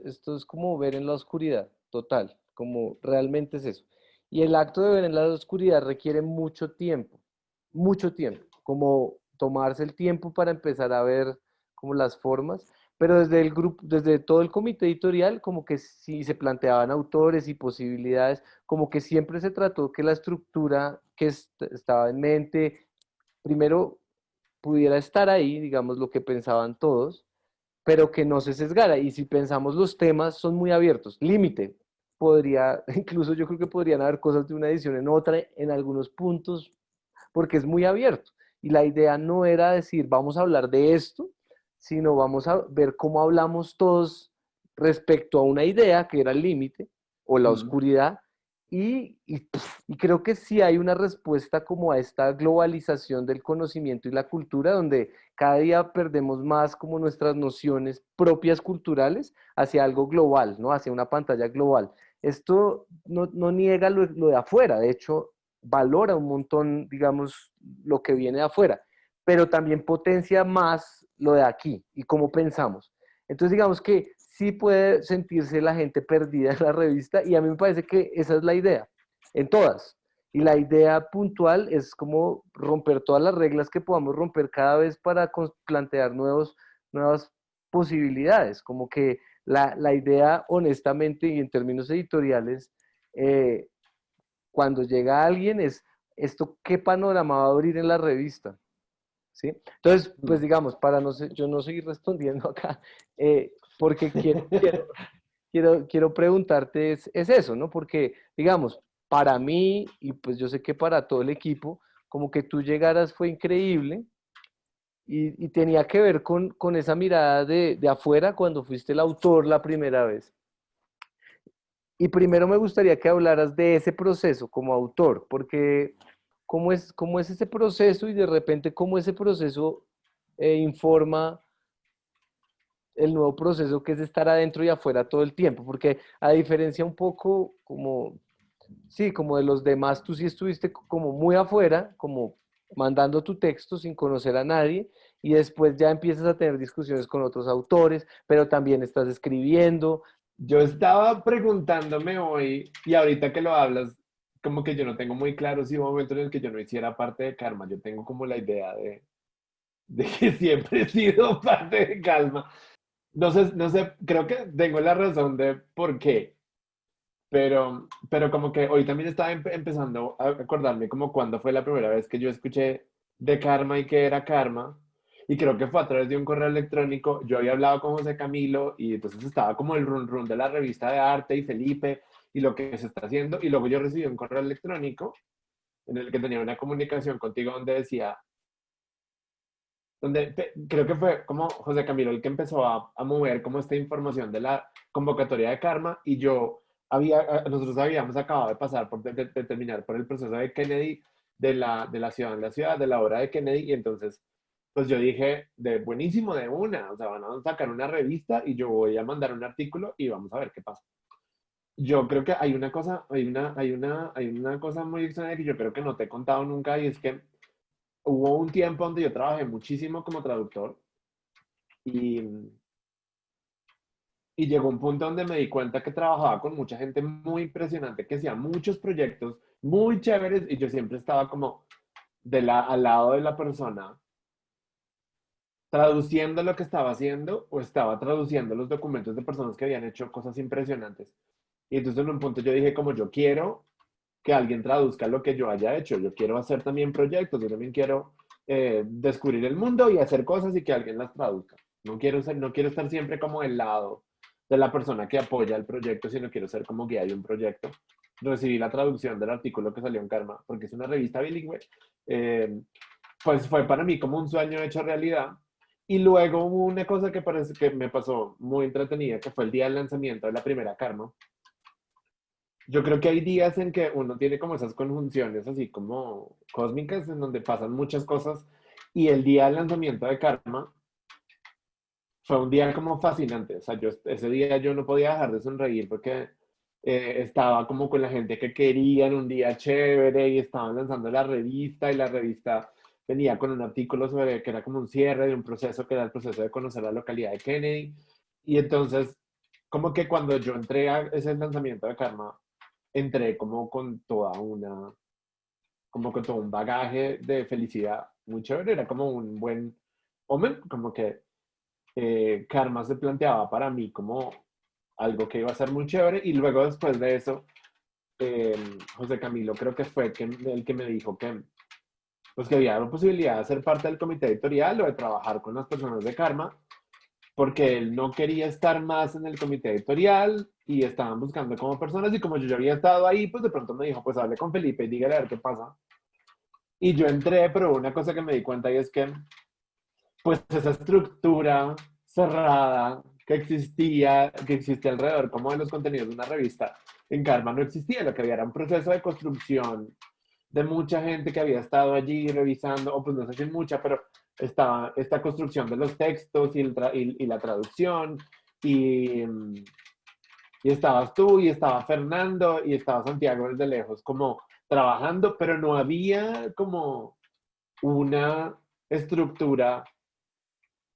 es como ver en la oscuridad, total, como realmente es eso. Y el acto de ver en la oscuridad requiere mucho tiempo, como tomarse el tiempo para empezar a ver como las formas, pero desde el grupo, desde todo el comité editorial, como que sí se planteaban autores y posibilidades, como que siempre se trató que la estructura que estaba en mente, primero pudiera estar ahí, digamos, lo que pensaban todos, pero que no se sesgara. Y si pensamos, los temas son muy abiertos. Límite, podría, incluso yo creo que podrían haber cosas de una edición en otra, en algunos puntos, porque es muy abierto. Y la idea no era decir, vamos a hablar de esto, sino vamos a ver cómo hablamos todos respecto a una idea que era el límite o la Mm. oscuridad. Y creo que sí hay una respuesta como a esta globalización del conocimiento y la cultura, donde cada día perdemos más como nuestras nociones propias culturales hacia algo global, ¿no? Hacia una pantalla global. Esto no niega lo de afuera, de hecho, valora un montón, digamos, lo que viene de afuera, pero también potencia más lo de aquí y cómo pensamos. Entonces, digamos que sí puede sentirse la gente perdida en la revista y a mí me parece que esa es la idea, en todas. Y la idea puntual es como romper todas las reglas que podamos romper cada vez para plantear nuevas posibilidades, como que la idea honestamente y en términos editoriales, eh, cuando llega alguien es, ¿esto qué panorama va a abrir en la revista? ¿Sí? Entonces, pues Mm. digamos, para no sé, yo no seguir respondiendo acá, porque quiero preguntarte es eso, ¿no? Porque, digamos, para mí, y pues yo sé que para todo el equipo, como que tú llegaras fue increíble y tenía que ver con esa mirada de afuera cuando fuiste el autor la primera vez. Y primero me gustaría que hablaras de ese proceso como autor, porque cómo es ese proceso y de repente cómo ese proceso informa el nuevo proceso que es estar adentro y afuera todo el tiempo, porque a diferencia un poco como, sí, como de los demás, tú sí estuviste como muy afuera, como mandando tu texto sin conocer a nadie, y después ya empiezas a tener discusiones con otros autores, pero también estás escribiendo. Yo estaba preguntándome hoy, y ahorita que lo hablas, como que yo no tengo muy claro si hubo un momento en el que yo no hiciera parte de Karma. Yo tengo como la idea de que siempre he sido parte de Calma. No sé, creo que tengo la razón de por qué, pero como que hoy también estaba empezando a acordarme como cuando fue la primera vez que yo escuché de Karma y qué era Karma. Y creo que fue a través de un correo electrónico. Yo había hablado con José Camilo y entonces estaba como el run run de la revista de arte y Felipe y lo que se está haciendo. Y luego yo recibí un correo electrónico en el que tenía una comunicación contigo donde decía, creo que fue como José Camilo el que empezó a mover como esta información de la convocatoria de Karma y nosotros habíamos acabado de pasar de terminar por el proceso de Kennedy, de la ciudad en la ciudad, de la obra de Kennedy y entonces pues yo dije, de buenísimo, de una, o sea, van a sacar una revista y yo voy a mandar un artículo y vamos a ver qué pasa. Yo creo que hay una cosa, hay una cosa muy extraña que yo creo que no te he contado nunca y es que hubo un tiempo donde yo trabajé muchísimo como traductor y, y llegó un punto donde me di cuenta que trabajaba con mucha gente muy impresionante, que hacía muchos proyectos muy chéveres y yo siempre estaba como al lado de la persona traduciendo lo que estaba haciendo o estaba traduciendo los documentos de personas que habían hecho cosas impresionantes. Y entonces en un punto yo dije como yo quiero que alguien traduzca lo que yo haya hecho, yo quiero hacer también proyectos, yo también quiero descubrir el mundo y hacer cosas y que alguien las traduzca. No quiero estar siempre como del lado de la persona que apoya el proyecto, sino quiero ser como guía de un proyecto. Recibí la traducción del artículo que salió en Karma, porque es una revista bilingüe. Pues fue para mí como un sueño hecho realidad. Y luego hubo una cosa que parece que me pasó muy entretenida, que fue el día del lanzamiento de la primera Karma. Yo creo que hay días en que uno tiene como esas conjunciones así como cósmicas en donde pasan muchas cosas y el día del lanzamiento de Karma fue un día como fascinante. O sea, ese día yo no podía dejar de sonreír porque estaba como con la gente que querían un día chévere y estaban lanzando la revista y la revista venía con un artículo sobre que era como un cierre de un proceso que era el proceso de conocer la localidad de Kennedy. Y entonces, como que cuando yo entré a ese lanzamiento de Karma, entré como con todo un bagaje de felicidad muy chévere, era como un buen omen, como que Karma se planteaba para mí como algo que iba a ser muy chévere y luego después de eso, José Camilo creo que fue el que me dijo que, pues que había la posibilidad de ser parte del comité editorial o de trabajar con las personas de Karma porque él no quería estar más en el comité editorial y estaban buscando como personas y como yo ya había estado ahí, pues de pronto me dijo, pues hable con Felipe y dígale a ver qué pasa. Y yo entré, pero una cosa que me di cuenta y es que pues esa estructura cerrada que existía alrededor como de los contenidos de una revista, en Karma no existía, lo que había era un proceso de construcción de mucha gente que había estado allí revisando, o pues no sé si mucha, pero estaba esta construcción de los textos y la traducción, y, y estabas tú, y estaba Fernando, y estaba Santiago desde lejos, como trabajando, pero no había como una estructura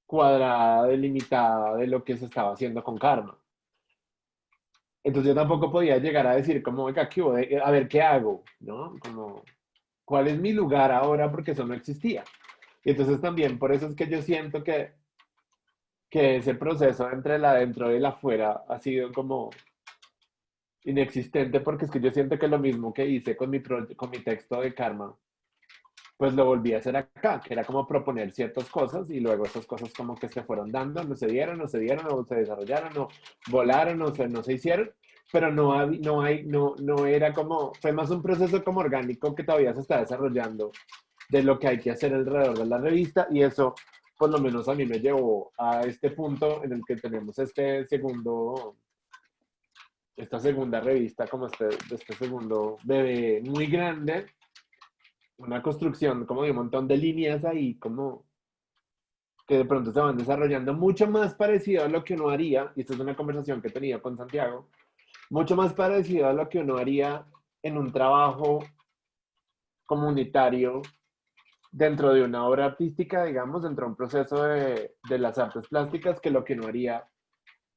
cuadrada, delimitada de lo que se estaba haciendo con Karma. Entonces yo tampoco podía llegar a decir como, oiga, ¿qué hubo? A ver, ¿qué hago? ¿No? Como, ¿cuál es mi lugar ahora? Porque eso no existía. Y entonces también por eso es que yo siento que ese proceso entre el adentro y el afuera ha sido como inexistente, porque es que yo siento que lo mismo que hice con mi texto de Karma, pues lo volví a hacer acá, que era como proponer ciertas cosas y luego esas cosas como que se fueron dando, no se dieron, o se desarrollaron, o volaron, no se hicieron, pero no era como, fue más un proceso como orgánico que todavía se está desarrollando de lo que hay que hacer alrededor de la revista y eso por lo menos a mí me llevó a este punto en el que tenemos esta segunda revista, como este segundo bebé muy grande, una construcción como de un montón de líneas ahí, como que de pronto se van desarrollando mucho más parecido a lo que uno haría, y esta es una conversación que he tenido con Santiago, mucho más parecido a lo que uno haría en un trabajo comunitario dentro de una obra artística, digamos, dentro de un proceso de las artes plásticas, que lo que uno haría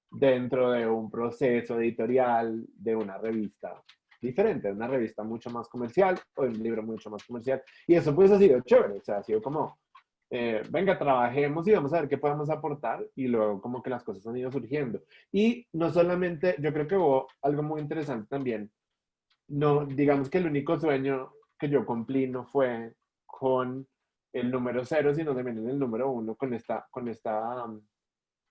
dentro de un proceso editorial de una revista diferente, de una revista mucho más comercial o de un libro mucho más comercial. Y eso pues ha sido chévere, o sea, ha sido como, venga, trabajemos y vamos a ver qué podemos aportar y luego como que las cosas han ido surgiendo. Y no solamente, yo creo que hubo algo muy interesante también, no, digamos que el único sueño que yo cumplí no fue con el número cero, sino también en el número uno, con esta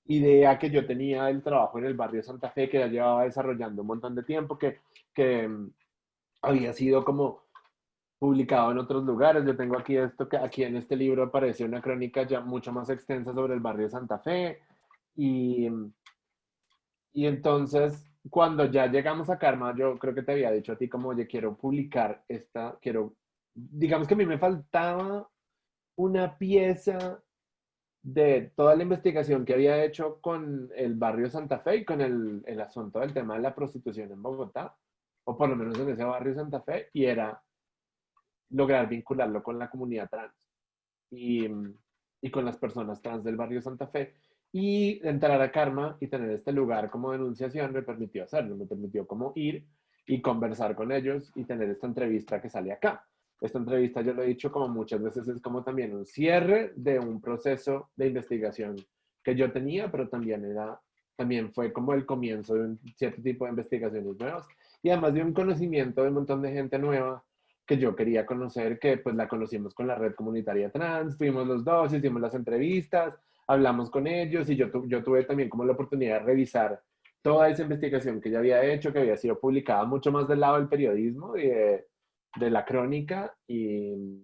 idea que yo tenía del trabajo en el barrio Santa Fe, que ya llevaba desarrollando un montón de tiempo, que había sido como publicado en otros lugares. Yo tengo aquí esto, que aquí en este libro aparece una crónica ya mucho más extensa sobre el barrio Santa Fe. Y, y entonces, cuando ya llegamos a Karma, yo creo que te había dicho a ti como, oye, quiero publicar esta, quiero, digamos que a mí me faltaba una pieza de toda la investigación que había hecho con el barrio Santa Fe y con el asunto del tema de la prostitución en Bogotá, o por lo menos en ese barrio Santa Fe, y era lograr vincularlo con la comunidad trans y, y con las personas trans del barrio Santa Fe. Y entrar a Karma y tener este lugar como denunciación me permitió hacerlo, me permitió como ir y conversar con ellos y tener esta entrevista que sale acá. Esta entrevista, yo lo he dicho como muchas veces, es como también un cierre de un proceso de investigación que yo tenía, pero también fue como el comienzo de un cierto tipo de investigaciones nuevas y además de un conocimiento de un montón de gente nueva que yo quería conocer, que pues la conocimos con la red comunitaria trans, fuimos los dos, hicimos las entrevistas, hablamos con ellos y yo tuve también como la oportunidad de revisar toda esa investigación que ya había hecho, que había sido publicada mucho más del lado del periodismo y de la crónica. Y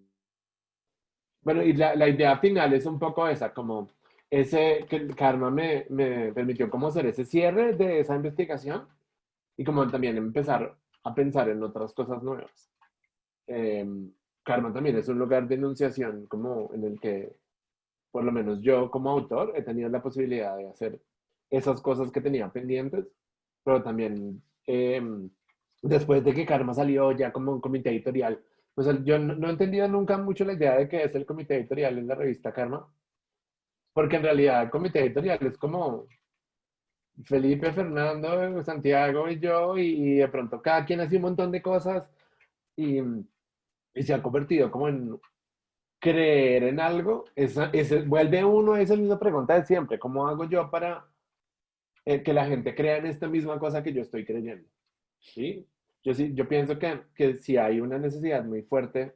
bueno, y la idea final es un poco esa, como ese, que el Karma me permitió como hacer ese cierre de esa investigación y como también empezar a pensar en otras cosas nuevas. Eh, Karma también es un lugar de enunciación como en el que, por lo menos yo como autor, he tenido la posibilidad de hacer esas cosas que tenía pendientes, pero también después de que Karma salió ya como un comité editorial, pues yo no he entendido nunca mucho la idea de que es el comité editorial en la revista Karma, porque en realidad el comité editorial es como Felipe, Fernando, Santiago y yo, y de pronto cada quien hace un montón de cosas y, y se ha convertido como en creer en algo, vuelve uno a esa misma pregunta de siempre, ¿cómo hago yo para que la gente crea en esta misma cosa que yo estoy creyendo? ¿Sí? Yo pienso que si hay una necesidad muy fuerte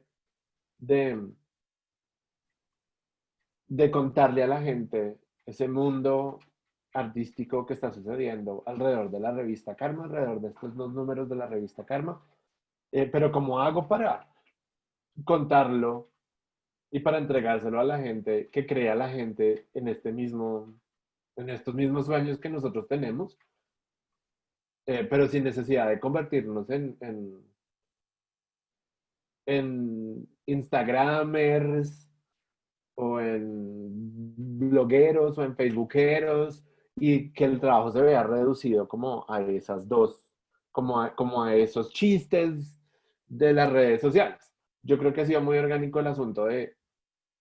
de, de contarle a la gente ese mundo artístico que está sucediendo alrededor de la revista Karma, alrededor de estos dos números de la revista Karma. Pero ¿cómo hago para contarlo y para entregárselo a la gente, que crea la gente en en estos mismos sueños que nosotros tenemos, pero sin necesidad de convertirnos en Instagramers o en blogueros o en Facebookeros y que el trabajo se vea reducido como a esas dos, como a esos chistes de las redes sociales. Yo creo que ha sido muy orgánico el asunto de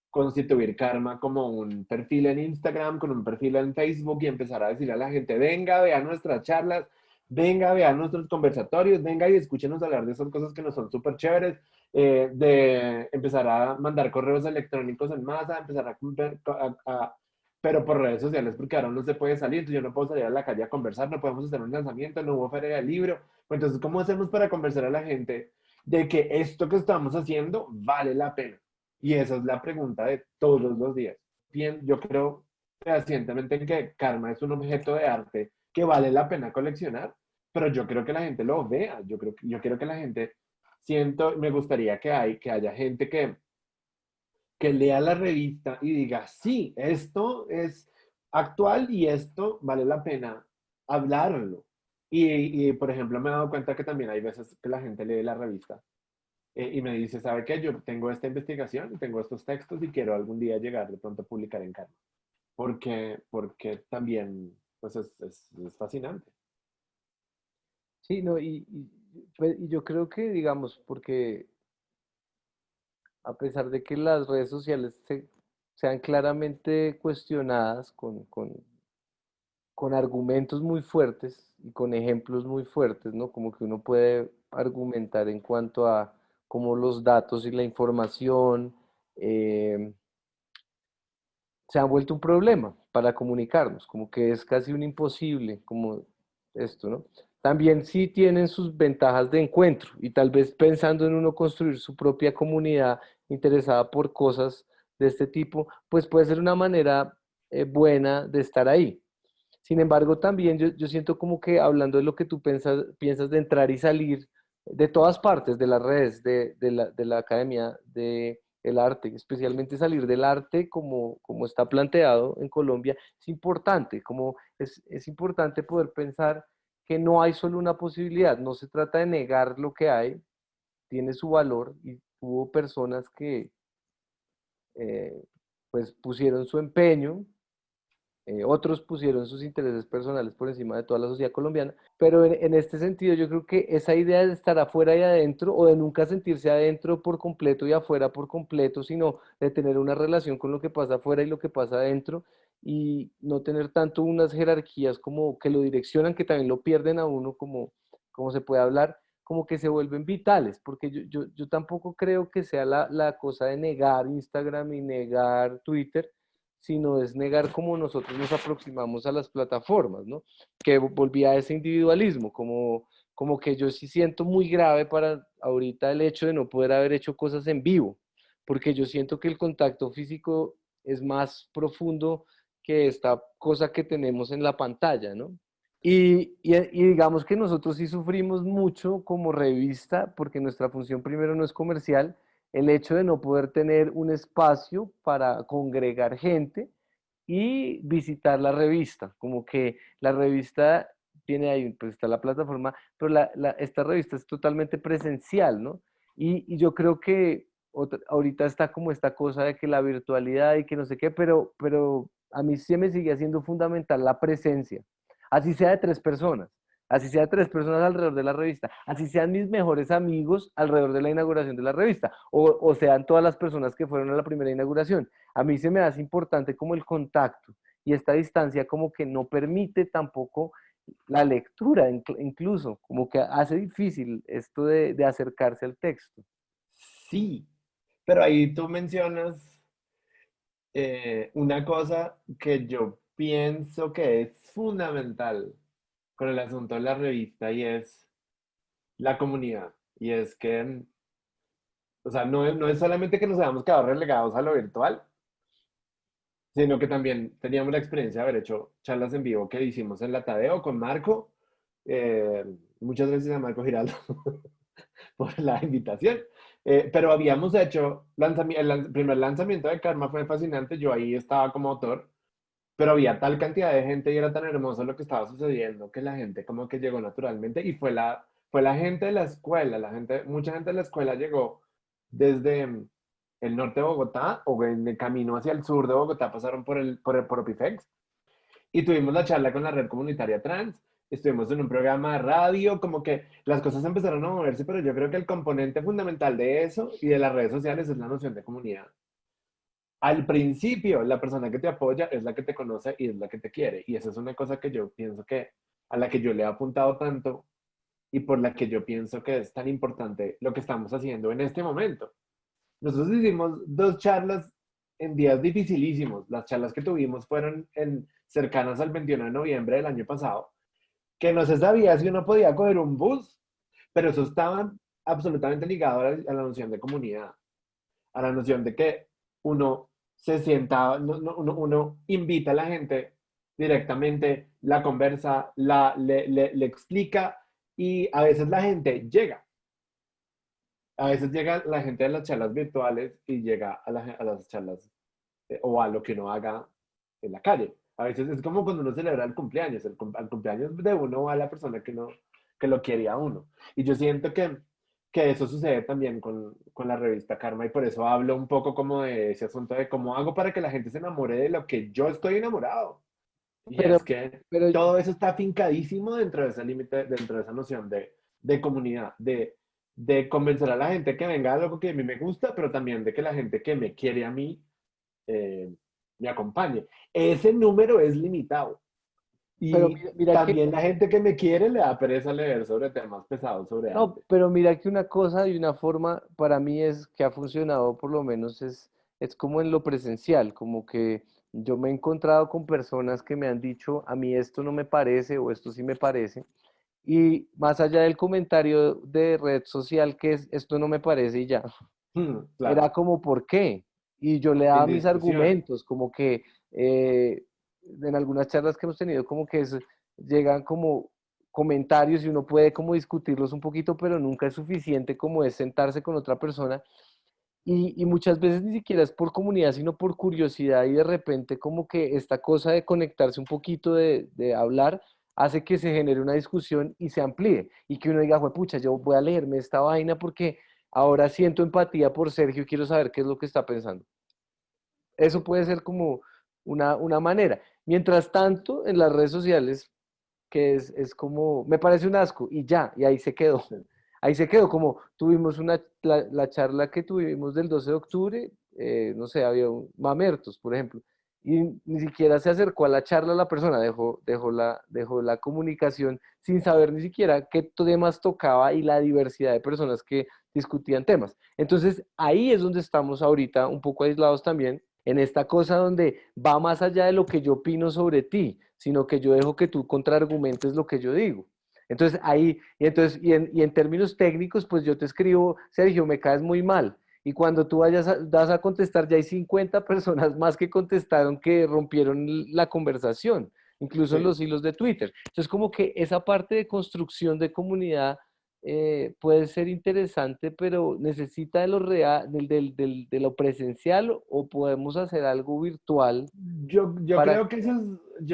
constituir Karma como un perfil en Instagram, con un perfil en Facebook y empezar a decirle a la gente, venga, vea nuestras charlas, venga, vea nuestros conversatorios, venga y escúchenos hablar de esas cosas que nos son súper chéveres, de empezar a mandar correos electrónicos en masa, empezar pero por redes sociales, porque ahora no se puede salir, entonces yo no puedo salir a la calle a conversar, no podemos hacer un lanzamiento, no hubo feria del libro. Entonces, ¿cómo hacemos para convencer a la gente de que esto que estamos haciendo vale la pena? Y esa es la pregunta de todos los días. Bien, yo creo fehacientemente en que Karma es un objeto de arte que vale la pena coleccionar, pero yo creo que la gente lo vea. Yo quiero que la gente me gustaría que haya gente que lea la revista y diga, sí, esto es actual y esto vale la pena hablarlo. Por ejemplo, me he dado cuenta que también hay veces que la gente lee la revista y me dice, ¿sabe qué? Yo tengo esta investigación y tengo estos textos y quiero algún día llegar de pronto a publicar en Karma. Porque también, pues es fascinante. Sí, no, pues, y yo creo que, digamos, porque a pesar de que las redes sociales sean claramente cuestionadas con argumentos muy fuertes y con ejemplos muy fuertes, ¿no? Como que uno puede argumentar en cuanto a cómo los datos y la información eh, se han vuelto un problema para comunicarnos, como que es casi un imposible, como esto, ¿no? También sí tienen sus ventajas de encuentro y tal vez pensando en uno construir su propia comunidad interesada por cosas de este tipo, pues puede ser una manera buena de estar ahí. Sin embargo, también yo siento como que hablando de lo que tú piensas de entrar y salir de todas partes, de las redes, de la academia, de el arte, especialmente salir del arte como está planteado en Colombia, es importante, como es importante poder pensar que no hay solo una posibilidad, no se trata de negar lo que hay, tiene su valor y hubo personas que eh, pues pusieron su empeño, otros pusieron sus intereses personales por encima de toda la sociedad colombiana, pero en este sentido yo creo que esa idea de estar afuera y adentro, o de nunca sentirse adentro por completo y afuera por completo, sino de tener una relación con lo que pasa afuera y lo que pasa adentro, y no tener tanto unas jerarquías como que lo direccionan, que también lo pierden a uno, como se puede hablar, como que se vuelven vitales, porque yo tampoco creo que sea la cosa de negar Instagram y negar Twitter, sino es negar cómo nosotros nos aproximamos a las plataformas, ¿no? Que volvía a ese individualismo, como que yo sí siento muy grave para ahorita el hecho de no poder haber hecho cosas en vivo, porque yo siento que el contacto físico es más profundo que esta cosa que tenemos en la pantalla, ¿no? Y digamos que nosotros sí sufrimos mucho como revista, porque nuestra función primero no es comercial, el hecho de no poder tener un espacio para congregar gente y visitar la revista, como que la revista tiene ahí, pues está la plataforma, pero esta revista es totalmente presencial, ¿no? Y yo creo que ahorita está como esta cosa de que la virtualidad y que no sé qué, pero a mí sí me sigue siendo fundamental la presencia, así sea de tres personas. Así sea tres personas alrededor de la revista, así sean mis mejores amigos alrededor de la inauguración de la revista, o sean todas las personas que fueron a la primera inauguración. A mí se me hace importante como el contacto y esta distancia como que no permite tampoco la lectura, incluso como que hace difícil esto de acercarse al texto. Sí, pero ahí tú mencionas una cosa que yo pienso que es fundamental con el asunto de la revista y es la comunidad. Y es que, o sea, no es solamente que nos hayamos quedado relegados a lo virtual, sino que también teníamos la experiencia de haber hecho charlas en vivo que hicimos en la Tadeo con Marco. Eh, Muchas gracias a Marco Giraldo por la invitación. Pero habíamos hecho, el primer lanzamiento de Karma fue fascinante, yo ahí estaba como autor, pero había tal cantidad de gente y era tan hermoso lo que estaba sucediendo que la gente como que llegó naturalmente y fue la gente de la escuela, mucha gente de la escuela llegó desde el norte de Bogotá o en el camino hacia el sur de Bogotá, pasaron por Opifex y tuvimos la charla con la red comunitaria trans. Estuvimos en un programa de radio, como que las cosas empezaron a moverse, pero yo creo que el componente fundamental de eso y de las redes sociales es la noción de comunidad. Al principio, la persona que te apoya es la que te conoce y es la que te quiere. Y esa es una cosa que yo pienso que a la que yo le he apuntado tanto y por la que yo pienso que es tan importante lo que estamos haciendo en este momento. Nosotros hicimos 2 charlas en días dificilísimos. Las charlas que tuvimos fueron cercanas al 21 de noviembre del año pasado, que no se sabía si uno podía coger un bus, pero eso estaba absolutamente ligado a la noción de comunidad, a la noción de que uno se sienta, uno invita a la gente directamente, la conversa, le explica y a veces la gente llega. A veces llega la gente de las charlas virtuales y llega a las charlas o a lo que uno haga en la calle. A veces es como cuando uno celebra el cumpleaños. Al cumpleaños de uno va la persona que lo quiere a uno. Y yo siento que eso sucede también con la revista Karma y por eso hablo un poco como de ese asunto de cómo hago para que la gente se enamore de lo que yo estoy enamorado. Y Pero, es que pero todo eso está fincadísimo dentro de ese límite, dentro de esa noción de comunidad, de convencer a la gente que venga a algo que a mí me gusta, pero también de que la gente que me quiere a mí eh, me acompañe. Ese número es limitado. pero Y mira que, también la gente que me quiere le da pereza leer sobre temas pesados sobre no, arte. pero mira que una cosa y una forma para mí es que ha funcionado, por lo menos es como en lo presencial, como que yo me he encontrado con personas que me han dicho, a mí esto no me parece o esto sí me parece, y más allá del comentario de red social que es, esto no me parece y ya, era Claro, como, ¿por qué? Y yo le sin daba mis discusión. argumentos, como que eh, en algunas charlas que hemos tenido, como que llegan como comentarios y uno puede como discutirlos un poquito, pero nunca es suficiente como es sentarse con otra persona. Y muchas veces ni siquiera es por comunidad, sino por curiosidad y de repente como que esta cosa de conectarse un poquito, de hablar, hace que se genere una discusión y se amplíe. Y que uno diga, pucha, yo voy a leerme esta vaina porque ahora siento empatía por Sergio y quiero saber qué es lo que está pensando. Eso puede ser como una manera. Mientras tanto, en las redes sociales, que es como, me parece un asco y ya, y ahí se quedó. Ahí se quedó, como tuvimos la charla que tuvimos del 12 de octubre, no sé, había mamertos, por ejemplo, y ni siquiera se acercó a la charla la persona, dejó la comunicación sin saber ni siquiera qué temas tocaba y la diversidad de personas que discutían temas. Entonces, ahí es donde estamos ahorita un poco aislados también, en esta cosa donde va más allá de lo que yo opino sobre ti, sino que yo dejo que tú contraargumentes lo que yo digo. Entonces ahí, y en términos técnicos, pues yo te escribo, Sergio, me caes muy mal. Y cuando tú das a contestar, ya hay 50 personas más que contestaron que rompieron la conversación, incluso en Sí. los hilos de Twitter. Entonces, como que esa parte de construcción de comunidad puede ser interesante, pero necesita de lo real, de lo presencial o podemos hacer algo virtual Yo para... creo que eso es,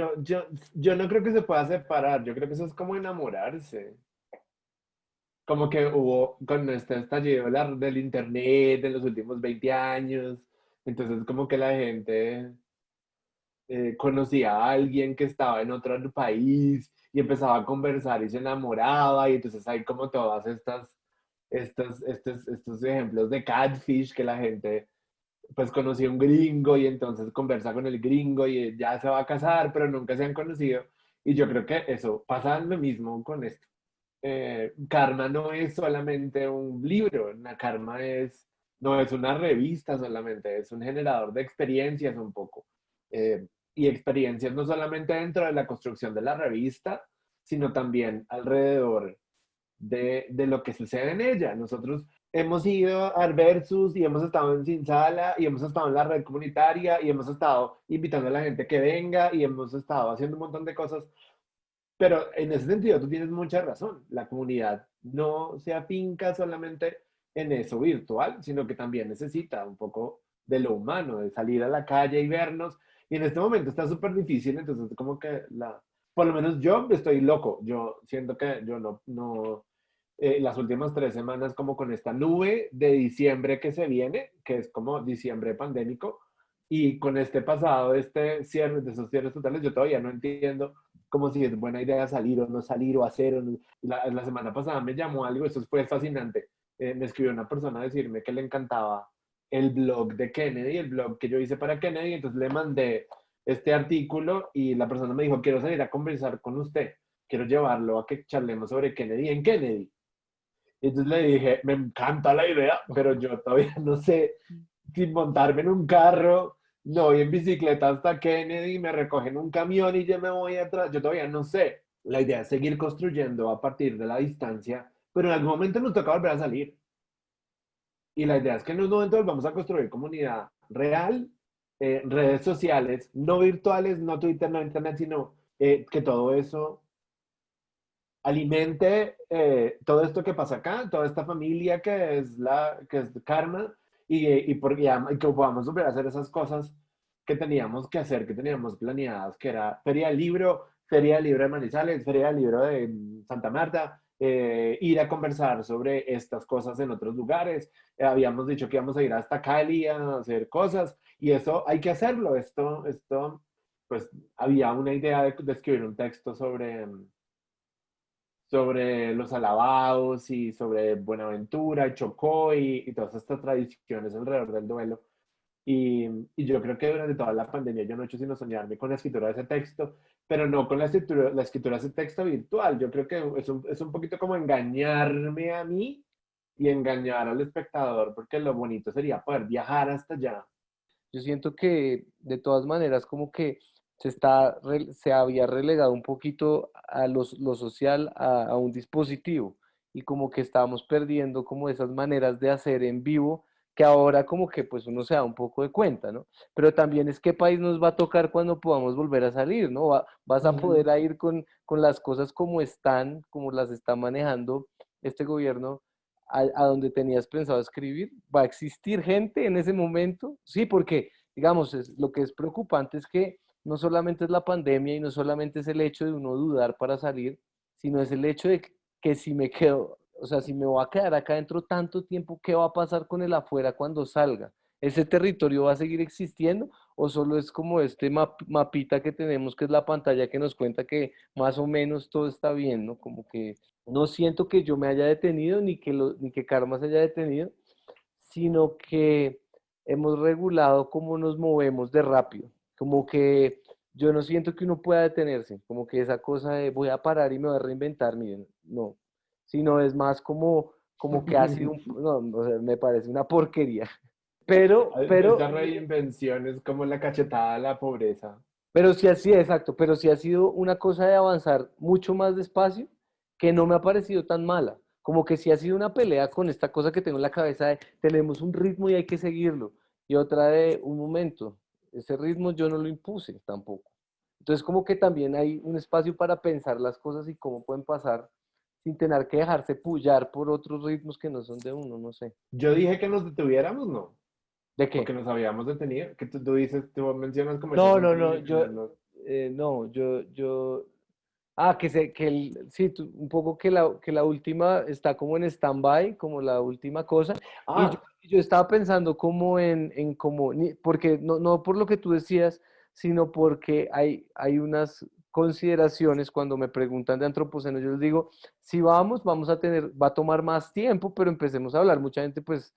yo no creo que se pueda separar, yo creo que eso es como enamorarse. Como que hubo con este estallido del internet en los últimos 20 años, entonces como que la gente conocía a alguien que estaba en otro país y empezaba a conversar y se enamoraba y entonces hay como todas estos ejemplos de catfish que la gente pues conoció a un gringo y entonces conversa con el gringo y ya se va a casar, pero nunca se han conocido. Y yo creo que eso pasa lo mismo con esto. Karma no es solamente un libro, no es una revista solamente, es un generador de experiencias un poco. Y experiencias no solamente dentro de la construcción de la revista, sino también alrededor de lo que sucede en ella. Nosotros hemos ido al Versus y hemos estado en Sin Sala y hemos estado en la red comunitaria y hemos estado invitando a la gente que venga y hemos estado haciendo un montón de cosas. Pero en ese sentido tú tienes mucha razón. La comunidad no se afinca solamente en eso virtual, sino que también necesita un poco de lo humano, de salir a la calle y vernos. Y en este momento está súper difícil, entonces como que por lo menos yo estoy loco. Yo siento que yo las últimas 3 semanas como con esta nube de diciembre que se viene, que es como diciembre pandémico, y con este pasado, este cierre, de esos cierres totales, yo todavía no entiendo como si es buena idea salir o no salir o hacer. La semana pasada me llamó algo, eso fue fascinante. Me escribió una persona a decirme que le encantaba el blog de Kennedy, el blog que yo hice para Kennedy, entonces le mandé este artículo y la persona me dijo, quiero salir a conversar con usted, quiero llevarlo a que charlemos sobre Kennedy en Kennedy. Y entonces le dije, me encanta la idea, pero yo todavía no sé si montarme en un carro, no voy en bicicleta hasta Kennedy, me recogen un camión y yo me voy atrás. Yo todavía no sé. La idea es seguir construyendo a partir de la distancia, pero en algún momento nos toca volver a salir. Y la idea es que en un momento vamos a construir comunidad real, redes sociales, no virtuales, no Twitter, no Internet, sino que todo eso alimente todo esto que pasa acá, toda esta familia que es Karma, y que podamos volver a hacer esas cosas que teníamos que hacer, que teníamos planeadas, que era Feria del Libro de Manizales, Feria del Libro de Santa Marta, ir a conversar sobre estas cosas en otros lugares. Habíamos dicho que íbamos a ir hasta Cali a hacer cosas, y eso hay que hacerlo. Pues había una idea de escribir un texto sobre los alabados y sobre Buenaventura y Chocó y todas estas tradiciones alrededor del duelo. Y yo creo que durante toda la pandemia yo no he hecho sino soñarme con la escritura de ese texto, pero no con la escritura de ese texto virtual. Yo creo que es un poquito como engañarme a mí y engañar al espectador, porque lo bonito sería poder viajar hasta allá. Yo siento que de todas maneras como que se había relegado un poquito a lo social a un dispositivo y como que estábamos perdiendo como esas maneras de hacer en vivo que ahora como que pues uno se da un poco de cuenta, ¿no? Pero también es qué país nos va a tocar cuando podamos volver a salir, ¿no? Vas a poder Ujú. a ir con las cosas como están, como las está manejando este gobierno a donde tenías pensado escribir. ¿Va a existir gente en ese momento? Sí, porque, digamos, lo que es preocupante es que no solamente es la pandemia y no solamente es el hecho de uno dudar para salir, sino es el hecho de que si me quedo, o sea, si me voy a quedar acá dentro tanto tiempo, ¿qué va a pasar con el afuera cuando salga? ¿Ese territorio va a seguir existiendo o solo es como este mapita que tenemos, que es la pantalla que nos cuenta que más o menos todo está bien, ¿no? Como que no siento que yo me haya detenido ni que Karma se haya detenido, sino que hemos regulado cómo nos movemos de rápido. Como que yo no siento que uno pueda detenerse, como que esa cosa de voy a parar y me voy a reinventar, miren, no, sino es más como que ha sido no, o sea, me parece una porquería. Esa reinvención es como la cachetada a la pobreza. Pero sí así, exacto, pero sí ha sido una cosa de avanzar mucho más despacio que no me ha parecido tan mala. Como que sí ha sido una pelea con esta cosa que tengo en la cabeza de tenemos un ritmo y hay que seguirlo. Y otra de un momento, ese ritmo yo no lo impuse tampoco. Entonces como que también hay un espacio para pensar las cosas y cómo pueden pasar sin tener que dejarse pullar por otros ritmos que no son de uno, no sé. Yo dije que nos detuviéramos, ¿no? ¿De O que qué? nos habíamos detenido. Que tú dices, tú mencionas como ese No, no, asunto no, de detenernos. no, sí, un poco que la última está como en stand-by, como la última cosa, y Ah, yo estaba pensando como en como, porque no por lo que tú decías, sino porque hay unas consideraciones cuando me preguntan de antropoceno, yo les digo, si vamos a tener, va a tomar más tiempo, pero empecemos a hablar, mucha gente pues,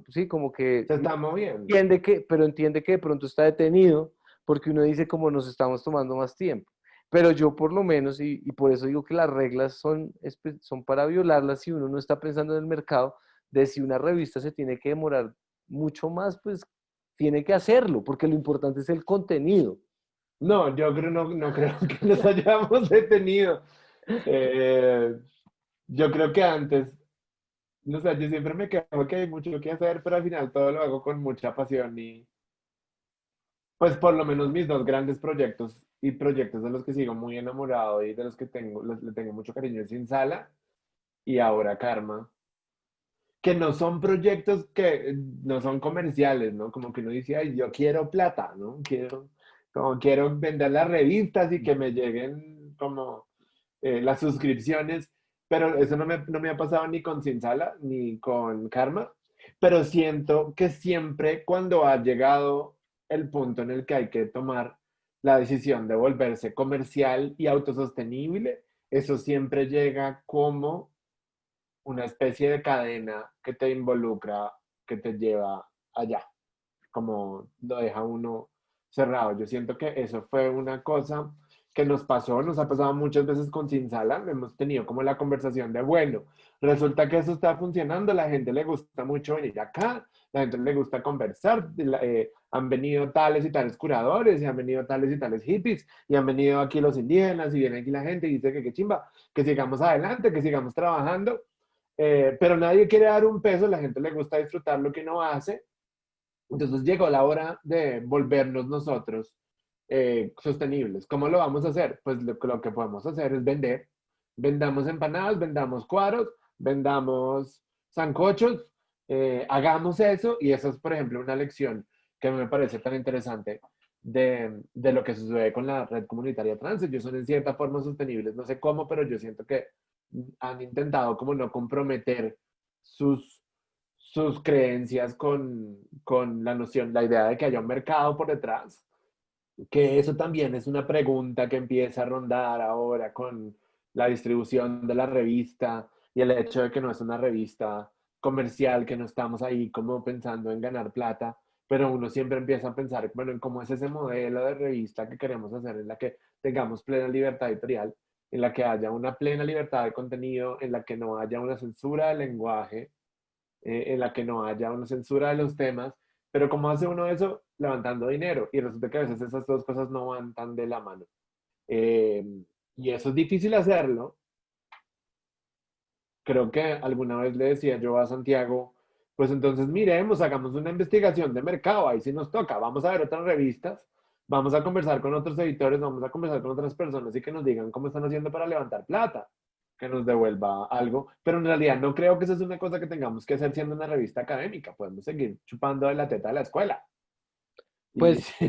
sí, como que se está moviendo. entiende que de pronto está detenido, porque uno dice como nos estamos tomando más tiempo. Pero yo por lo menos, y por eso digo que las reglas son para violarlas si uno no está pensando en el mercado, de si una revista se tiene que demorar mucho más, pues tiene que hacerlo, porque lo importante es el contenido. No, yo creo, no creo que nos hayamos detenido. Eh, yo creo que antes no sé, yo siempre me quejo que hay mucho que hacer, pero al final todo lo hago con mucha pasión y pues por lo menos mis dos grandes proyectos y proyectos de los que sigo muy enamorado y de los que tengo, le tengo mucho cariño es Sin Sala y ahora Karma, que no son proyectos que no son comerciales, ¿no? Como que uno dice, ay, yo quiero plata, ¿no? Quiero vender las revistas y que me lleguen como las suscripciones, pero eso no me ha pasado ni con Sin Sala ni con Karma, pero siento que siempre cuando ha llegado el punto en el que hay que tomar la decisión de volverse comercial y autosostenible, eso siempre llega como una especie de cadena que te involucra, que te lleva allá, como lo deja uno cerrado. Yo siento que eso fue una cosa que nos pasó, nos ha pasado muchas veces con Sin Sala, hemos tenido como la conversación de, bueno, resulta que eso está funcionando, la gente le gusta mucho venir acá, la gente le gusta conversar, han venido tales y tales curadores, y han venido tales y tales hippies, y han venido aquí los indígenas, y viene aquí la gente y dice que qué chimba, que sigamos adelante, que sigamos trabajando, pero nadie quiere dar un peso, la gente le gusta disfrutar lo que uno hace, entonces llegó la hora de volvernos nosotros sostenibles. ¿Cómo lo vamos a hacer? Pues lo que podemos hacer es vender. Vendamos empanadas, vendamos cuadros, vendamos sancochos, hagamos eso y eso es, por ejemplo, una lección que me parece tan interesante de lo que sucede con la red comunitaria trans. Ellos son en cierta forma sostenibles, no sé cómo, pero yo siento que han intentado como no comprometer sus sus creencias con la noción, la idea de que haya un mercado por detrás, que eso también es una pregunta que empieza a rondar ahora con la distribución de la revista y el hecho de que no es una revista comercial, que no estamos ahí como pensando en ganar plata, pero uno siempre empieza a pensar, bueno, en cómo es ese modelo de revista que queremos hacer, en la que tengamos plena libertad editorial, en la que haya una plena libertad de contenido, en la que no haya una censura del lenguaje, en la que no haya una censura de los temas, pero ¿cómo hace uno eso? Levantando dinero. Y resulta que a veces esas dos cosas no van tan de la mano. Eh, y eso es difícil hacerlo. Creo que alguna vez le decía yo a Santiago, pues entonces miremos, hagamos una investigación de mercado, ahí sí nos toca, vamos a ver otras revistas, vamos a conversar con otros editores, vamos a conversar con otras personas y que nos digan cómo están haciendo para levantar plata, que nos devuelva algo, pero en realidad no creo que esa es una cosa que tengamos que hacer siendo una revista académica, podemos seguir chupando de la teta de la escuela y, Pues, o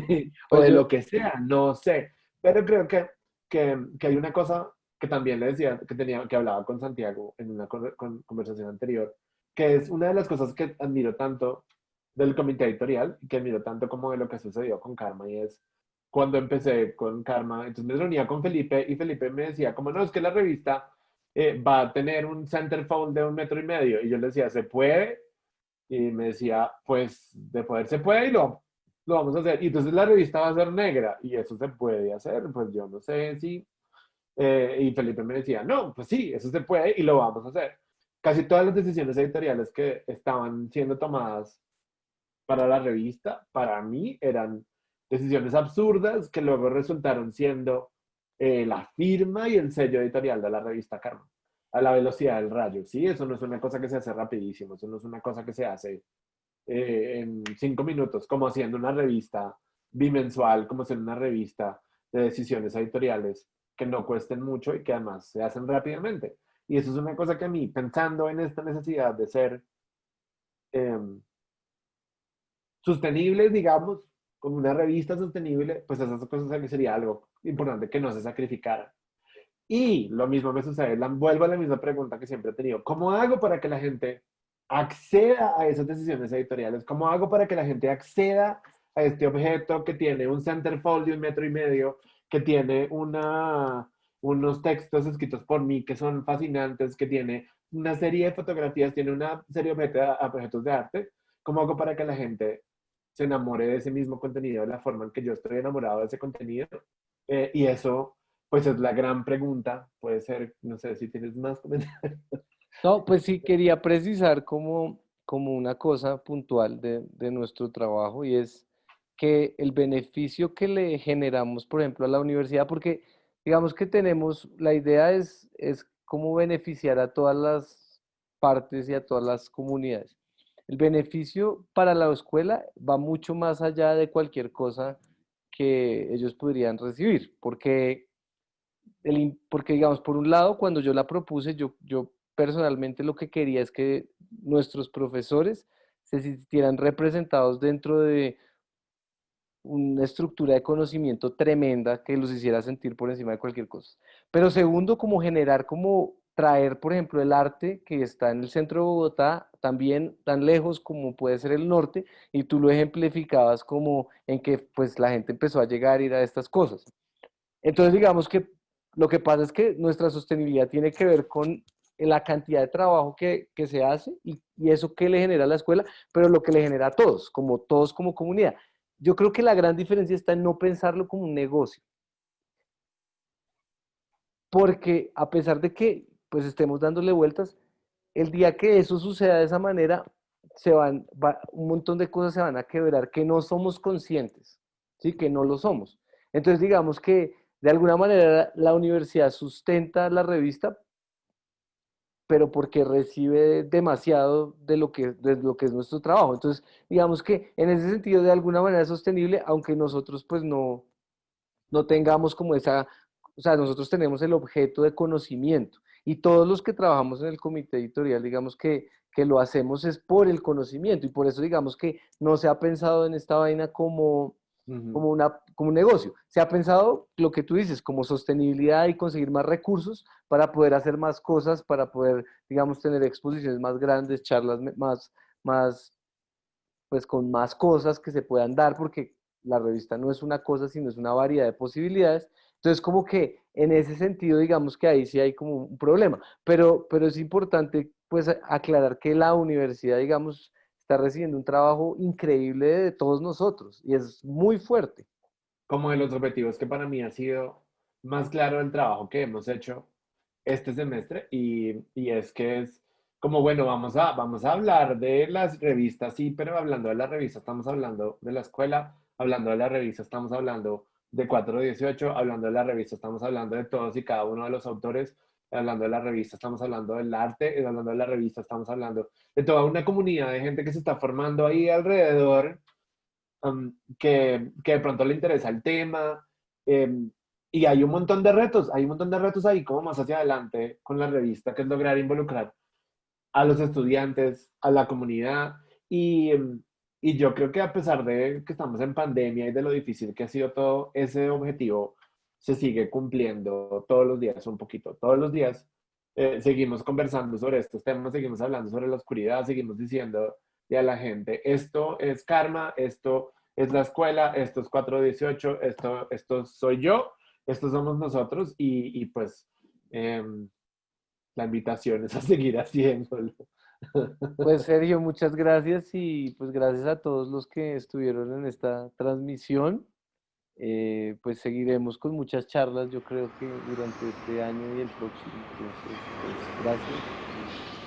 pues de yo, lo que sea, no sé, pero creo que hay una cosa que también le decía, que hablaba con Santiago en una conversación anterior, que es una de las cosas que admiro tanto del comité editorial, y que admiro tanto como de lo que sucedió con Karma, y es cuando empecé con Karma, entonces me reunía con Felipe, y Felipe me decía, como no, es que la revista va a tener un centerfold de 1,5 metros, y yo le decía, ¿se puede? Y me decía, pues de poder se puede y lo vamos a hacer. Y entonces la revista va a ser negra y eso se puede hacer, pues yo no sé si. Y Felipe me decía, no, pues sí, eso se puede y lo vamos a hacer. Casi todas las decisiones editoriales que estaban siendo tomadas para la revista, para mí eran decisiones absurdas que luego resultaron siendo la firma y el sello editorial de la revista Karma, a la velocidad del rayo. Sí, eso no es una cosa que se hace rapidísimo, eso no es una cosa que se hace en 5 minutos, como haciendo una revista bimensual, como haciendo una revista de decisiones editoriales que no cuesten mucho y que además se hacen rápidamente. Y eso es una cosa que a mí, pensando en esta necesidad de ser eh, sostenibles, digamos, como una revista sostenible, pues esas cosas sería algo importante que no se sacrificara. Y lo mismo me sucede, vuelvo a la misma pregunta que siempre he tenido. ¿Cómo hago para que la gente acceda a esas decisiones editoriales? ¿Cómo hago para que la gente acceda a este objeto que tiene un centerfold de 1,5 metros, que tiene unos textos escritos por mí que son fascinantes, que tiene una serie de fotografías, tiene una serie de objetos de arte? ¿Cómo hago para que la gente se enamore de ese mismo contenido de la forma en que yo estoy enamorado de ese contenido? Y eso pues es la gran pregunta. Puede ser, no sé si tienes más comentarios. no, pues sí quería precisar como una cosa puntual de nuestro trabajo y es que el beneficio que le generamos, por ejemplo, a la universidad, porque digamos que tenemos, la idea es cómo beneficiar a todas las partes y a todas las comunidades. El beneficio para la escuela va mucho más allá de cualquier cosa que ellos podrían recibir, porque, porque digamos, por un lado, cuando yo la propuse, yo personalmente lo que quería es que nuestros profesores se sintieran representados dentro de una estructura de conocimiento tremenda que los hiciera sentir por encima de cualquier cosa. Pero segundo, como generar, como traer, por ejemplo, el arte que está en el centro de Bogotá, también tan lejos como puede ser el norte, y tú lo ejemplificabas como en que pues la gente empezó a llegar a ir a estas cosas. Entonces, digamos que lo que pasa es que nuestra sostenibilidad tiene que ver con la cantidad de trabajo que se hace y eso que le genera a la escuela, pero lo que le genera a todos como comunidad. Yo creo que la gran diferencia está en no pensarlo como un negocio, porque a pesar de que pues estemos dándole vueltas, el día que eso suceda de esa manera, un montón de cosas se van a quebrar que no somos conscientes, ¿sí? Que no lo somos. Entonces, digamos que de alguna manera la universidad sustenta la revista, pero porque recibe demasiado de lo que es nuestro trabajo. Entonces, digamos que en ese sentido, de alguna manera es sostenible, aunque nosotros pues no tengamos como esa, o sea, nosotros tenemos el objeto de conocimiento y todos los que trabajamos en el comité editorial, digamos que lo hacemos es por el conocimiento y por eso digamos que no se ha pensado en esta vaina como, Ujú. como un negocio. Se ha pensado lo que tú dices, como sostenibilidad y conseguir más recursos para poder hacer más cosas, para poder, digamos, tener exposiciones más grandes, charlas más pues con más cosas que se puedan dar, porque la revista no es una cosa, sino es una variedad de posibilidades. Entonces, como que en ese sentido, digamos que ahí sí hay como un problema, pero es importante pues aclarar que la universidad, digamos, está recibiendo un trabajo increíble de todos nosotros y es muy fuerte. Como de los objetivos que para mí ha sido más claro el trabajo que hemos hecho este semestre y es que es como, bueno, vamos a hablar de las revistas, sí, pero hablando de la revista estamos hablando de la escuela, hablando de la revista estamos hablando de 418, hablando de la revista estamos hablando de todos y cada uno de los autores, hablando de la revista estamos hablando del arte, y hablando de la revista estamos hablando de toda una comunidad de gente que se está formando ahí alrededor, que de pronto le interesa el tema. Y hay un montón de retos, hay un montón de retos ahí como más hacia adelante con la revista, que es lograr involucrar a los estudiantes, a la comunidad. Y yo creo que a pesar de que estamos en pandemia y de lo difícil que ha sido todo, ese objetivo se sigue cumpliendo todos los días un poquito. Todos los días seguimos conversando sobre estos temas, seguimos hablando sobre la oscuridad, seguimos diciendo a la gente, esto es karma, esto es la escuela, esto es 418, esto soy yo, estos somos nosotros y pues la invitación es a seguir haciéndolo. Pues Sergio, muchas gracias y pues gracias a todos los que estuvieron en esta transmisión. Pues seguiremos con muchas charlas, yo creo que durante este año y el próximo. Entonces, pues gracias.